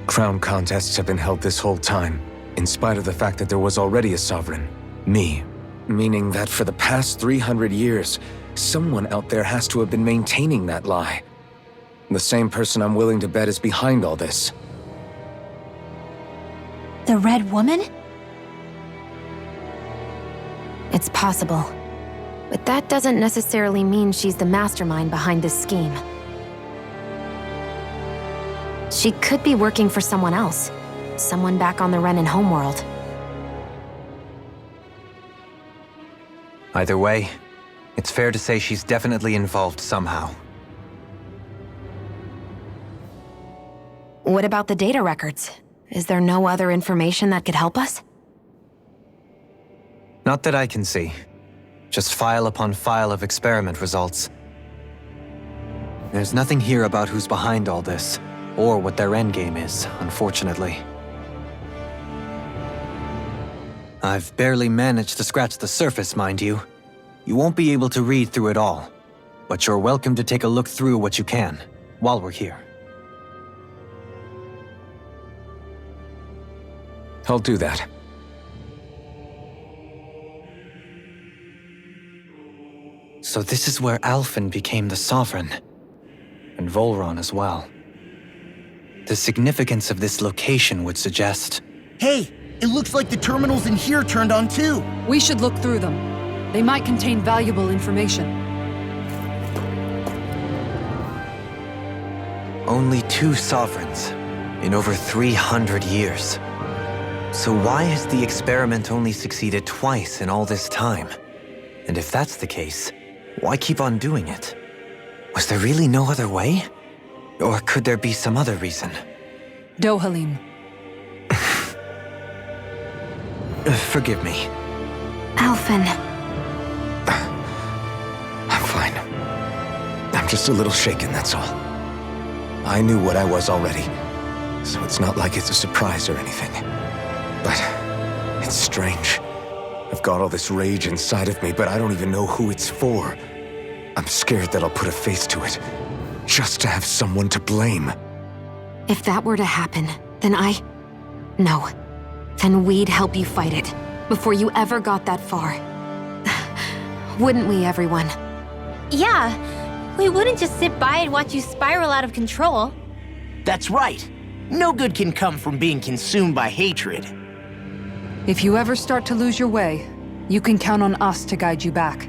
Crown contests have been held this whole time, in spite of the fact that there was already a Sovereign. Me. Meaning that for the past 300 years, someone out there has to have been maintaining that lie. The same person I'm willing to bet is behind all this. The Red Woman? It's possible. But that doesn't necessarily mean she's the mastermind behind this scheme. She could be working for someone else. Someone back on the Renan homeworld. Either way, it's fair to say she's definitely involved somehow. What about the data records? Is there no other information that could help us? Not that I can see. Just file upon file of experiment results. There's nothing here about who's behind all this, or what their endgame is, unfortunately. I've barely managed to scratch the surface, mind you. You won't be able to read through it all, but you're welcome to take a look through what you can, while we're here. I'll do that. So this is where Alphen became the Sovereign, and Vholran as well. The significance of this location would suggest... Hey, it looks like the terminals in here turned on too. We should look through them. They might contain valuable information. Only 2 sovereigns in over 300 years. So why has the experiment only succeeded twice in all this time? And if that's the case, why keep on doing it? Was there really no other way? Or could there be some other reason? Dohalim. Forgive me. Alphen. I'm fine. I'm just a little shaken, that's all. I knew what I was already, so it's not like it's a surprise or anything. But it's strange. I've got all this rage inside of me, but I don't even know who it's for. I'm scared that I'll put a face to it, just to have someone to blame. If that were to happen, then No. Then we'd help you fight it, before you ever got that far. Wouldn't we, everyone? Yeah, we wouldn't just sit by and watch you spiral out of control. That's right. No good can come from being consumed by hatred. If you ever start to lose your way, you can count on us to guide you back.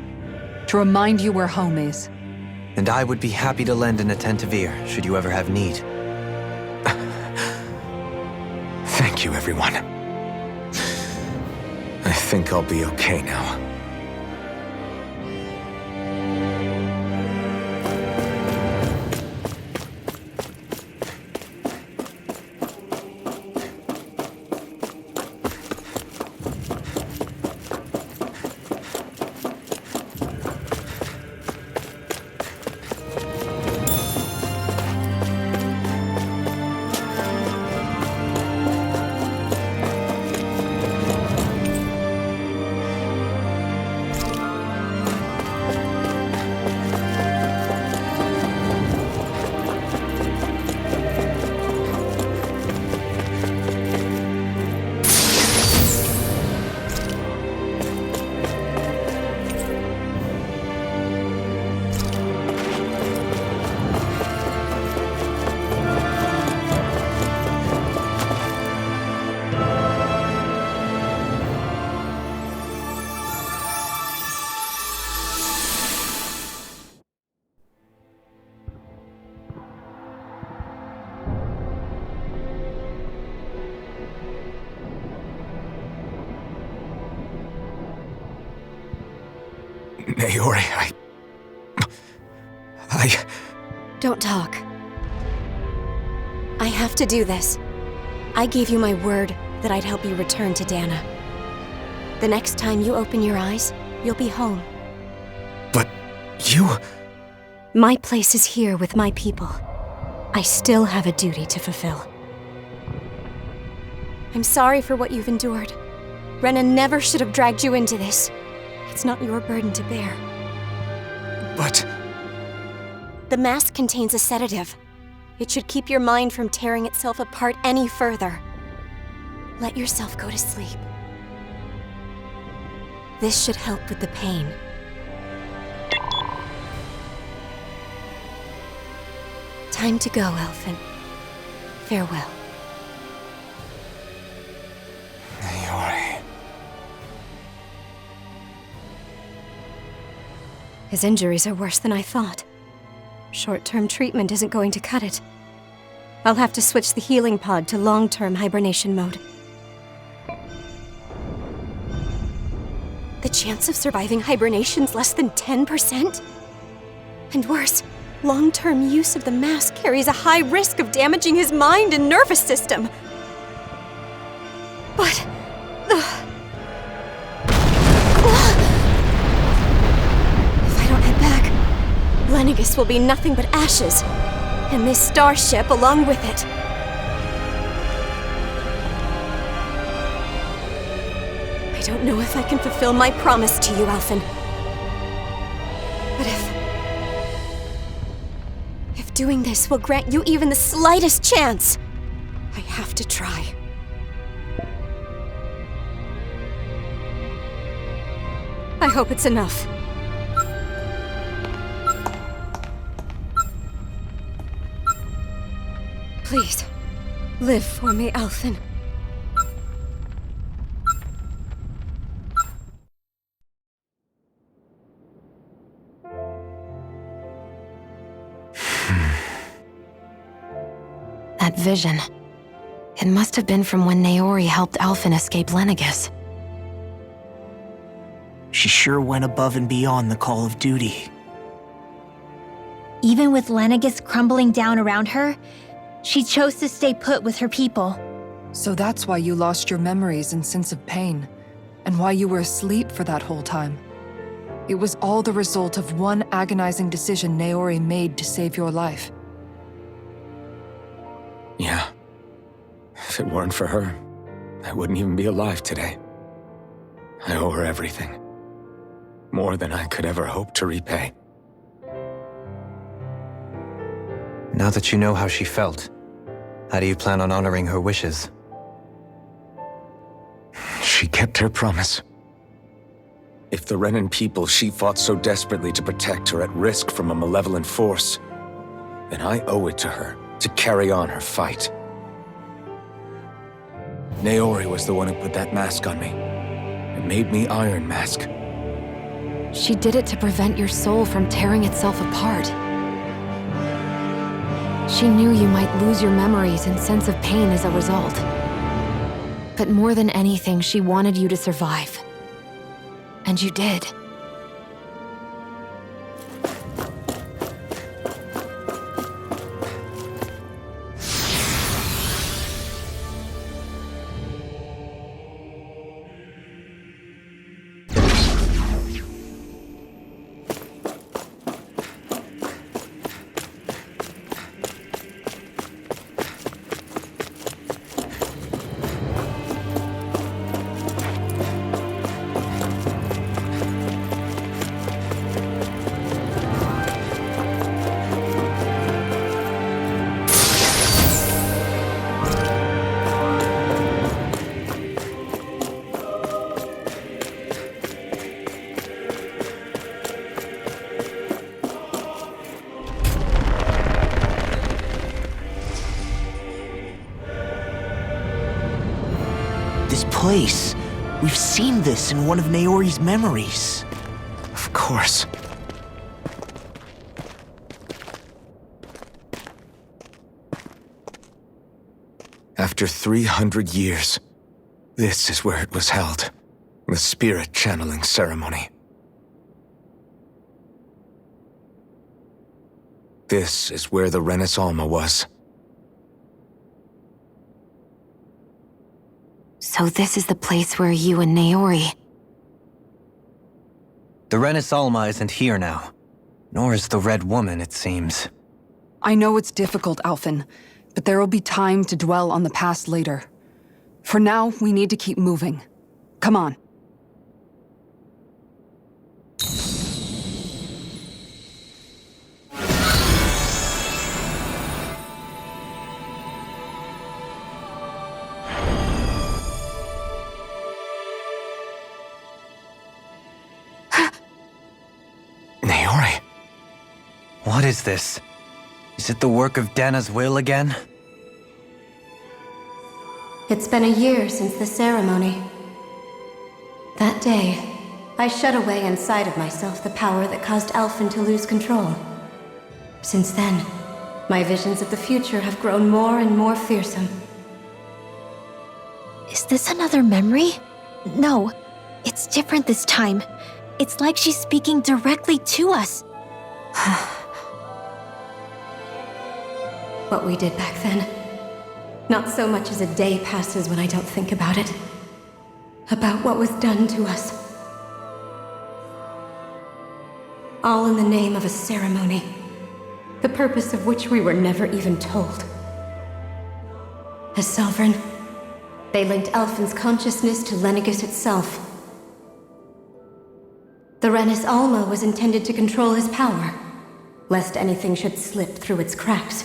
To remind you where home is. And I would be happy to lend an attentive ear, should you ever have need. Thank you, everyone. I think I'll be okay now. Naori, I... Don't talk. I have to do this. I gave you my word that I'd help you return to Dana. The next time you open your eyes, you'll be home. But you... My place is here with my people. I still have a duty to fulfill. I'm sorry for what you've endured. Renan never should have dragged you into this. It's not your burden to bear. But... The mask contains a sedative. It should keep your mind from tearing itself apart any further. Let yourself go to sleep. This should help with the pain. Time to go, Alphen. Farewell. Naori... His injuries are worse than I thought. Short-term treatment isn't going to cut it. I'll have to switch the healing pod to long-term hibernation mode. The chance of surviving hibernation's less than 10%? And worse, long-term use of the mask carries a high risk of damaging his mind and nervous system. But... if I don't head back, Lenegis will be nothing but ashes, and this starship along with it. I don't know if I can fulfill my promise to you, Alphen. But if doing this will grant you even the slightest chance, I have to try. I hope it's enough. Please, live for me, Alphen. That vision. It must have been from when Naori helped Alphen escape Lenegis. She sure went above and beyond the call of duty. Even with Lenegis crumbling down around her, she chose to stay put with her people. So that's why you lost your memories and sense of pain, and why you were asleep for that whole time. It was all the result of one agonizing decision Naori made to save your life. Yeah. If it weren't for her, I wouldn't even be alive today. I owe her everything. More than I could ever hope to repay. Now that you know how she felt, how do you plan on honoring her wishes? She kept her promise. If the Renan people she fought so desperately to protect are at risk from a malevolent force, then I owe it to her to carry on her fight. Naori was the one who put that mask on me. It made me Iron Mask. She did it to prevent your soul from tearing itself apart. She knew you might lose your memories and sense of pain as a result. But more than anything, she wanted you to survive. And you did. This place. We've seen this in one of Naori's memories. Of course. After 300 years, this is where it was held. The spirit channeling ceremony. This is where the Renis Alma was. So this is the place where you and Naori... The Renis Alma isn't here now. Nor is the Red Woman, it seems. I know it's difficult, Alphen, but there will be time to dwell on the past later. For now, we need to keep moving. Come on. Naori. What is this? Is it the work of Dana's will again? It's been a year since the ceremony. That day, I shut away inside of myself the power that caused Alphen to lose control. Since then, My visions of the future have grown more and more fearsome. Is this another memory? No, it's different this time. It's like she's speaking directly to us. What we did back then. Not so much as a day passes when I don't think about it. About what was done to us. All in the name of a ceremony, the purpose of which we were never even told. As Sovereign, they linked Alphen's consciousness to Lenegis itself. The Renis Alma was intended to control his power, lest anything should slip through its cracks.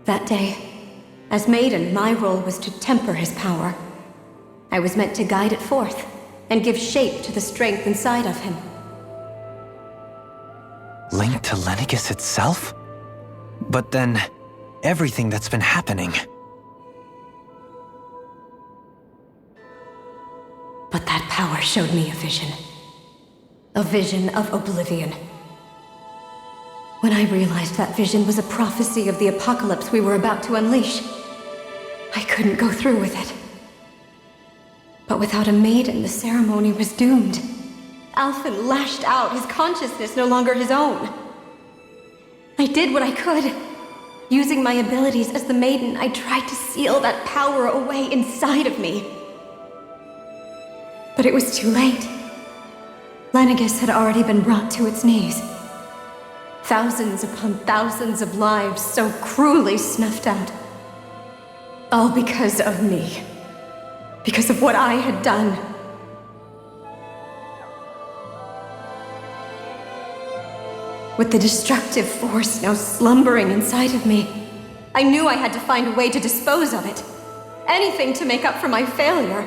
That day, as Maiden, my role was to temper his power. I was meant to guide it forth, and give shape to the strength inside of him. Linked to Lenegis itself? But then, everything that's been happening. But that power showed me a vision. A vision of oblivion. When I realized that vision was a prophecy of the apocalypse we were about to unleash, I couldn't go through with it. But without a maiden, the ceremony was doomed. Alphen lashed out, his consciousness no longer his own. I did what I could. Using my abilities as the maiden, I tried to seal that power away inside of me. But it was too late. Lenegis had already been brought to its knees. Thousands upon thousands of lives so cruelly snuffed out. All because of me. Because of what I had done. With the destructive force now slumbering inside of me, I knew I had to find a way to dispose of it. Anything to make up for my failure.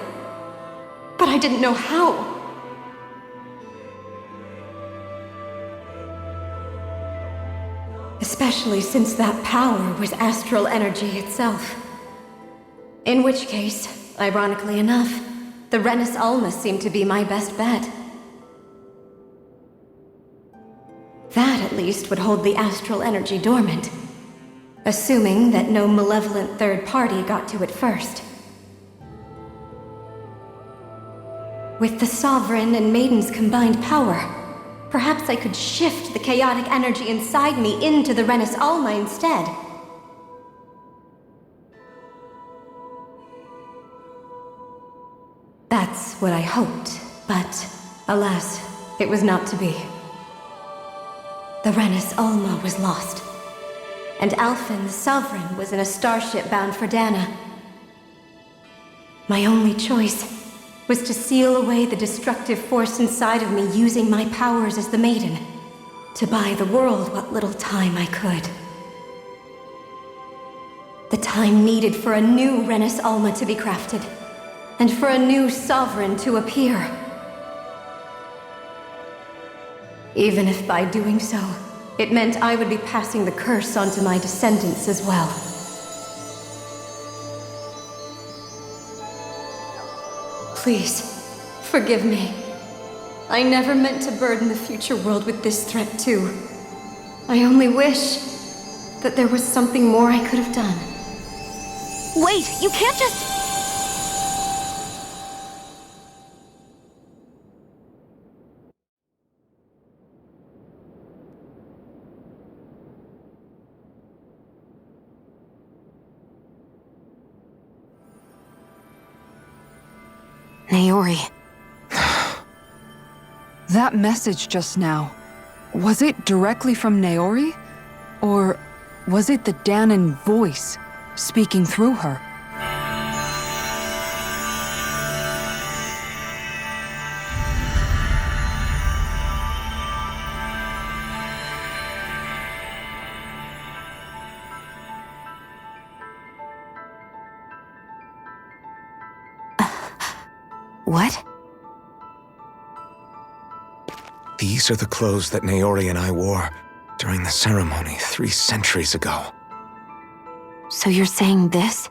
But I didn't know how. Especially since that power was astral energy itself. In which case, ironically enough, the Renis Alma seemed to be my best bet. That, at least, would hold the astral energy dormant. Assuming that no malevolent third party got to it first. With the Sovereign and Maiden's combined power, perhaps I could shift the chaotic energy inside me into the Renis Alma instead. That's what I hoped, but alas, it was not to be. The Renis Alma was lost, and Alphen, the Sovereign, was in a starship bound for Dana. My only choice was to seal away the destructive force inside of me using my powers as the Maiden, to buy the world what little time I could. The time needed for a new Renis Alma to be crafted, and for a new Sovereign to appear. Even if by doing so, it meant I would be passing the curse on to my descendants as well. Please, forgive me. I never meant to burden the future world with this threat too. I only wish that there was something more I could have done. Wait, you can't just... Naori. That message just now, was it directly from Naori? Or was it the Danan voice speaking through her? What? These are the clothes that Naori and I wore during the ceremony 3 centuries ago. So you're saying this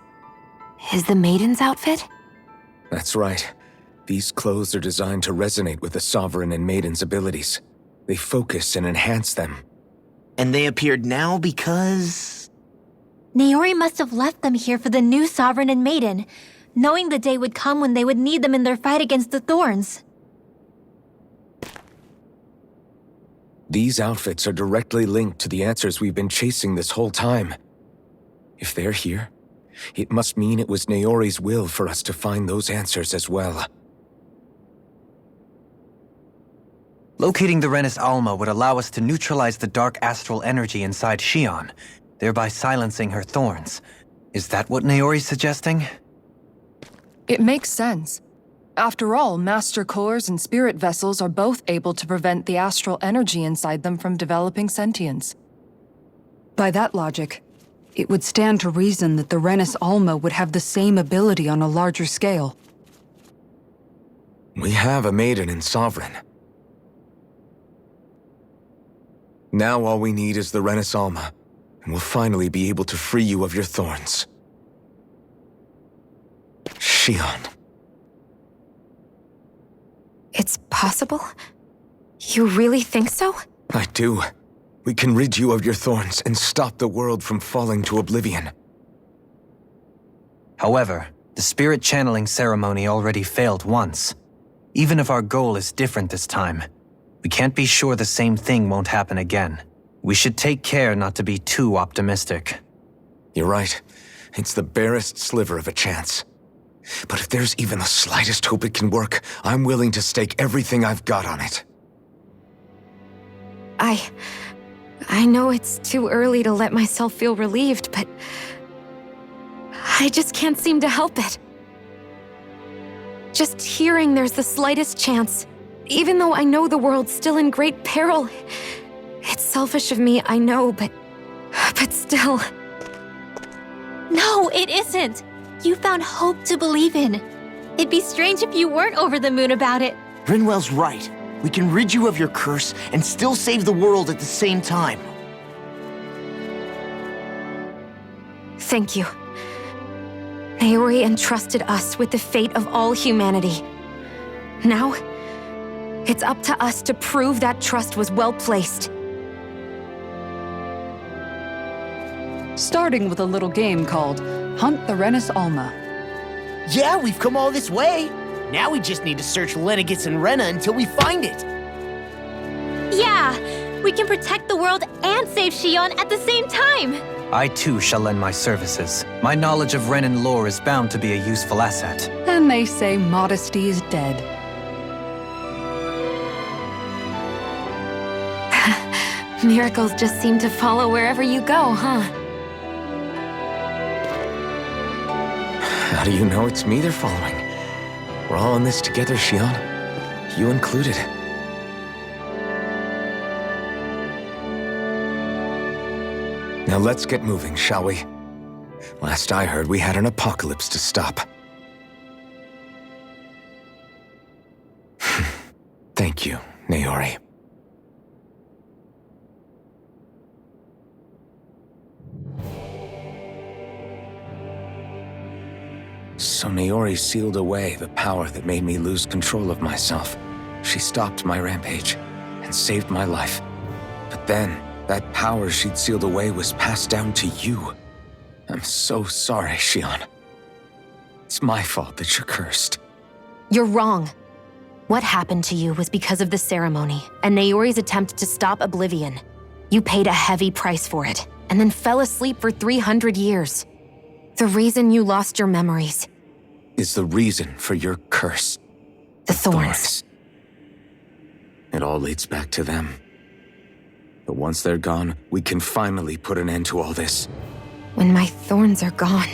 is the Maiden's outfit? That's right. These clothes are designed to resonate with the Sovereign and Maiden's abilities. They focus and enhance them. And they appeared now because... Naori must have left them here for the new Sovereign and Maiden, knowing the day would come when they would need them in their fight against the Thorns. These outfits are directly linked to the answers we've been chasing this whole time. If they're here, it must mean it was Naori's will for us to find those answers as well. Locating the Renis Alma would allow us to neutralize the dark astral energy inside Xion, thereby silencing her thorns. Is that what Naori's suggesting? It makes sense. After all, Master Cores and Spirit Vessels are both able to prevent the astral energy inside them from developing sentience. By that logic, it would stand to reason that the Renis Alma would have the same ability on a larger scale. We have a Maiden and Sovereign. Now all we need is the Renis Alma, and we'll finally be able to free you of your thorns. Xion. It's possible? You really think so? I do. We can rid you of your thorns and stop the world from falling to oblivion. However, the spirit channeling ceremony already failed once. Even if our goal is different this time, we can't be sure the same thing won't happen again. We should take care not to be too optimistic. You're right. It's the barest sliver of a chance. But if there's even the slightest hope it can work, I'm willing to stake everything I've got on it. I know it's too early to let myself feel relieved, but I just can't seem to help it. Just hearing there's the slightest chance, even though I know the world's still in great peril. It's selfish of me, I know, but still. No, it isn't! You found hope to believe in. It'd be strange if you weren't over the moon about it. Rinwell's right. We can rid you of your curse and still save the world at the same time. Thank you. Naori entrusted us with the fate of all humanity. Now, it's up to us to prove that trust was well placed. Starting with a little game called Hunt the Renis Alma. Yeah, we've come all this way. Now we just need to search Lenegis and Rena until we find it. Yeah! We can protect the world and save Xion at the same time! I too shall lend my services. My knowledge of Renan lore is bound to be a useful asset. And they say modesty is dead. Miracles just seem to follow wherever you go, huh? How do you know it's me they're following? We're all in this together, Xion. You included. Now let's get moving, shall we? Last I heard, we had an apocalypse to stop. Thank you, Naori. So Naori sealed away the power that made me lose control of myself. She stopped my rampage and saved my life. But then, that power she'd sealed away was passed down to you. I'm so sorry, Xion. It's my fault that you're cursed. You're wrong. What happened to you was because of the ceremony and Naori's attempt to stop oblivion. You paid a heavy price for it, and then fell asleep for 300 years. The reason you lost your memories is the reason for your curse. The thorns. It all leads back to them. But once they're gone, we can finally put an end to all this. When my thorns are gone,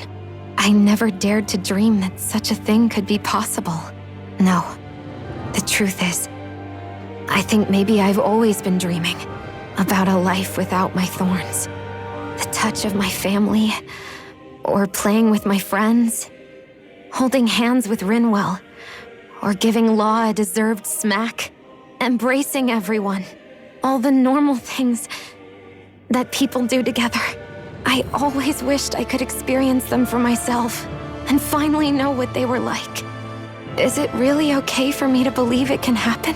I never dared to dream that such a thing could be possible. No, the truth is, I think maybe I've always been dreaming about a life without my thorns. The touch of my family, or playing with my friends, holding hands with Rinwell, or giving Law a deserved smack, embracing everyone. All the normal things that people do together. I always wished I could experience them for myself and finally know what they were like. Is it really okay for me to believe it can happen?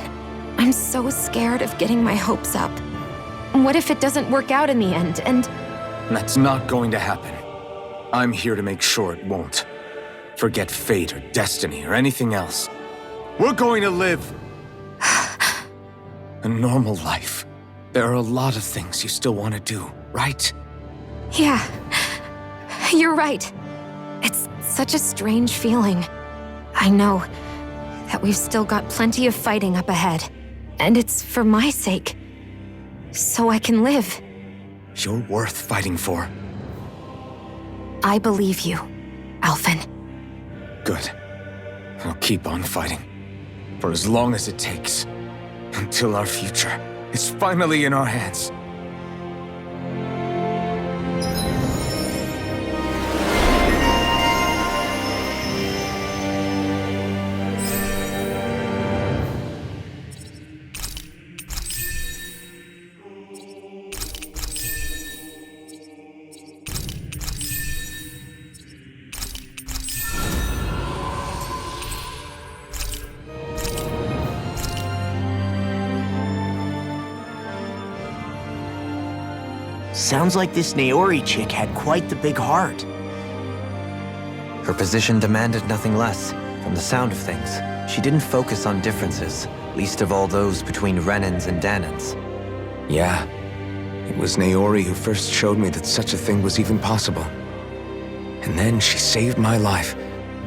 I'm so scared of getting my hopes up. What if it doesn't work out in the end, and... That's not going to happen. I'm here to make sure it won't. Forget fate or destiny or anything else. We're going to live a normal life. There are a lot of things you still want to do, right? Yeah, you're right. It's such a strange feeling. I know that we've still got plenty of fighting up ahead, and it's for my sake, so I can live. You're worth fighting for. I believe you, Alphen. Good. I'll keep on fighting. For as long as it takes. Until our future is finally in our hands. Sounds like this Naori chick had quite the big heart. Her position demanded nothing less. From the sound of things, she didn't focus on differences, least of all those between Renans and Danans. Yeah. It was Naori who first showed me that such a thing was even possible. And then she saved my life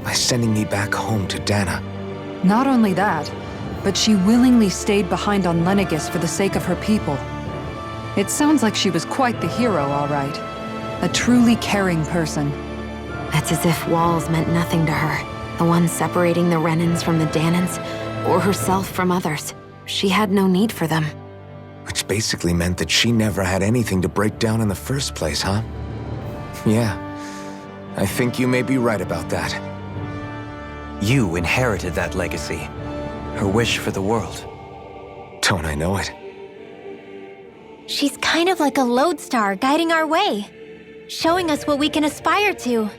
by sending me back home to Dana. Not only that, but she willingly stayed behind on Lenegis for the sake of her people. It sounds like she was quite the hero, all right. A truly caring person. It's as if walls meant nothing to her. The one separating the Renans from the Danans, or herself from others. She had no need for them. Which basically meant that she never had anything to break down in the first place, huh? Yeah. I think you may be right about that. You inherited that legacy. Her wish for the world. Don't I know it? She's kind of like a lodestar guiding our way, showing us what we can aspire to.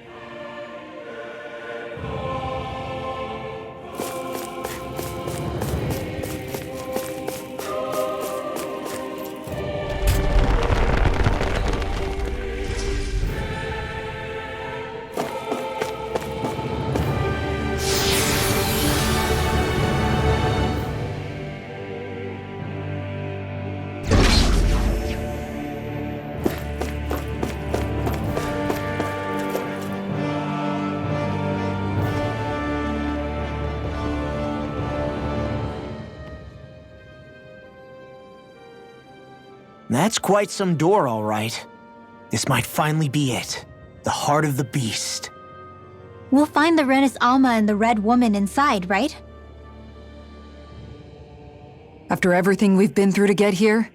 That's quite some door, all right. This might finally be it. The heart of the beast. We'll find the Renis Alma and the Red Woman inside, right? After everything we've been through to get here,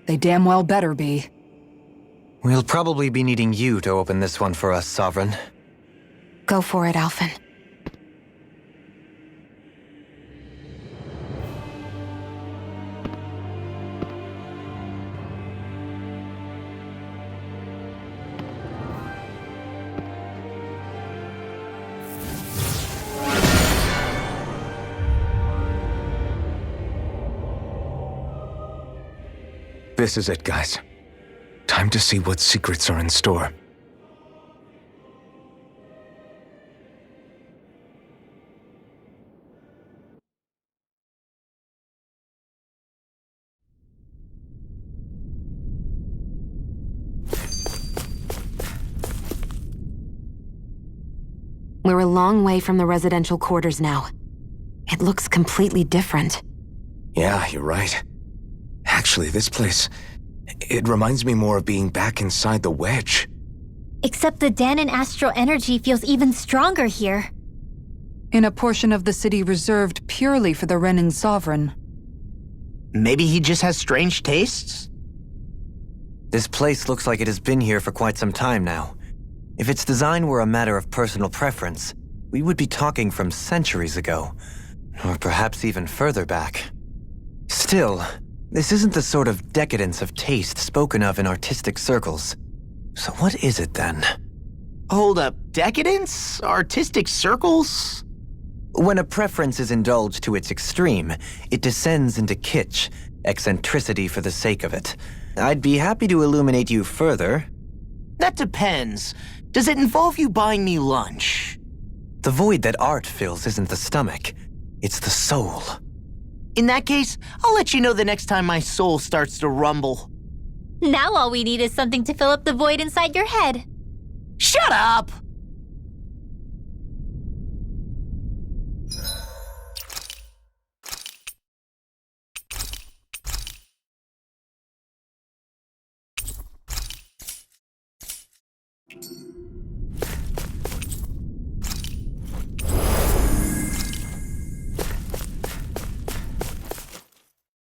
they damn well better be. We'll probably be needing you to open this one for us, Sovereign. Go for it, Alphen. This is it, guys. Time to see what secrets are in store. We're a long way from the residential quarters now. It looks completely different. Yeah, you're right. Actually, this place, it reminds me more of being back inside the Wedge. Except the Danan astral energy feels even stronger here. In a portion of the city reserved purely for the Renin Sovereign. Maybe he just has strange tastes? This place looks like it has been here for quite some time now. If its design were a matter of personal preference, we would be talking from centuries ago. Or perhaps even further back. Still, this isn't the sort of decadence of taste spoken of in artistic circles. So what is it then? Hold up, decadence? Artistic circles? When a preference is indulged to its extreme, it descends into kitsch, eccentricity for the sake of it. I'd be happy to illuminate you further. That depends. Does it involve you buying me lunch? The void that art fills isn't the stomach, it's the soul. In that case, I'll let you know the next time my soul starts to rumble. Now all we need is something to fill up the void inside your head. Shut up!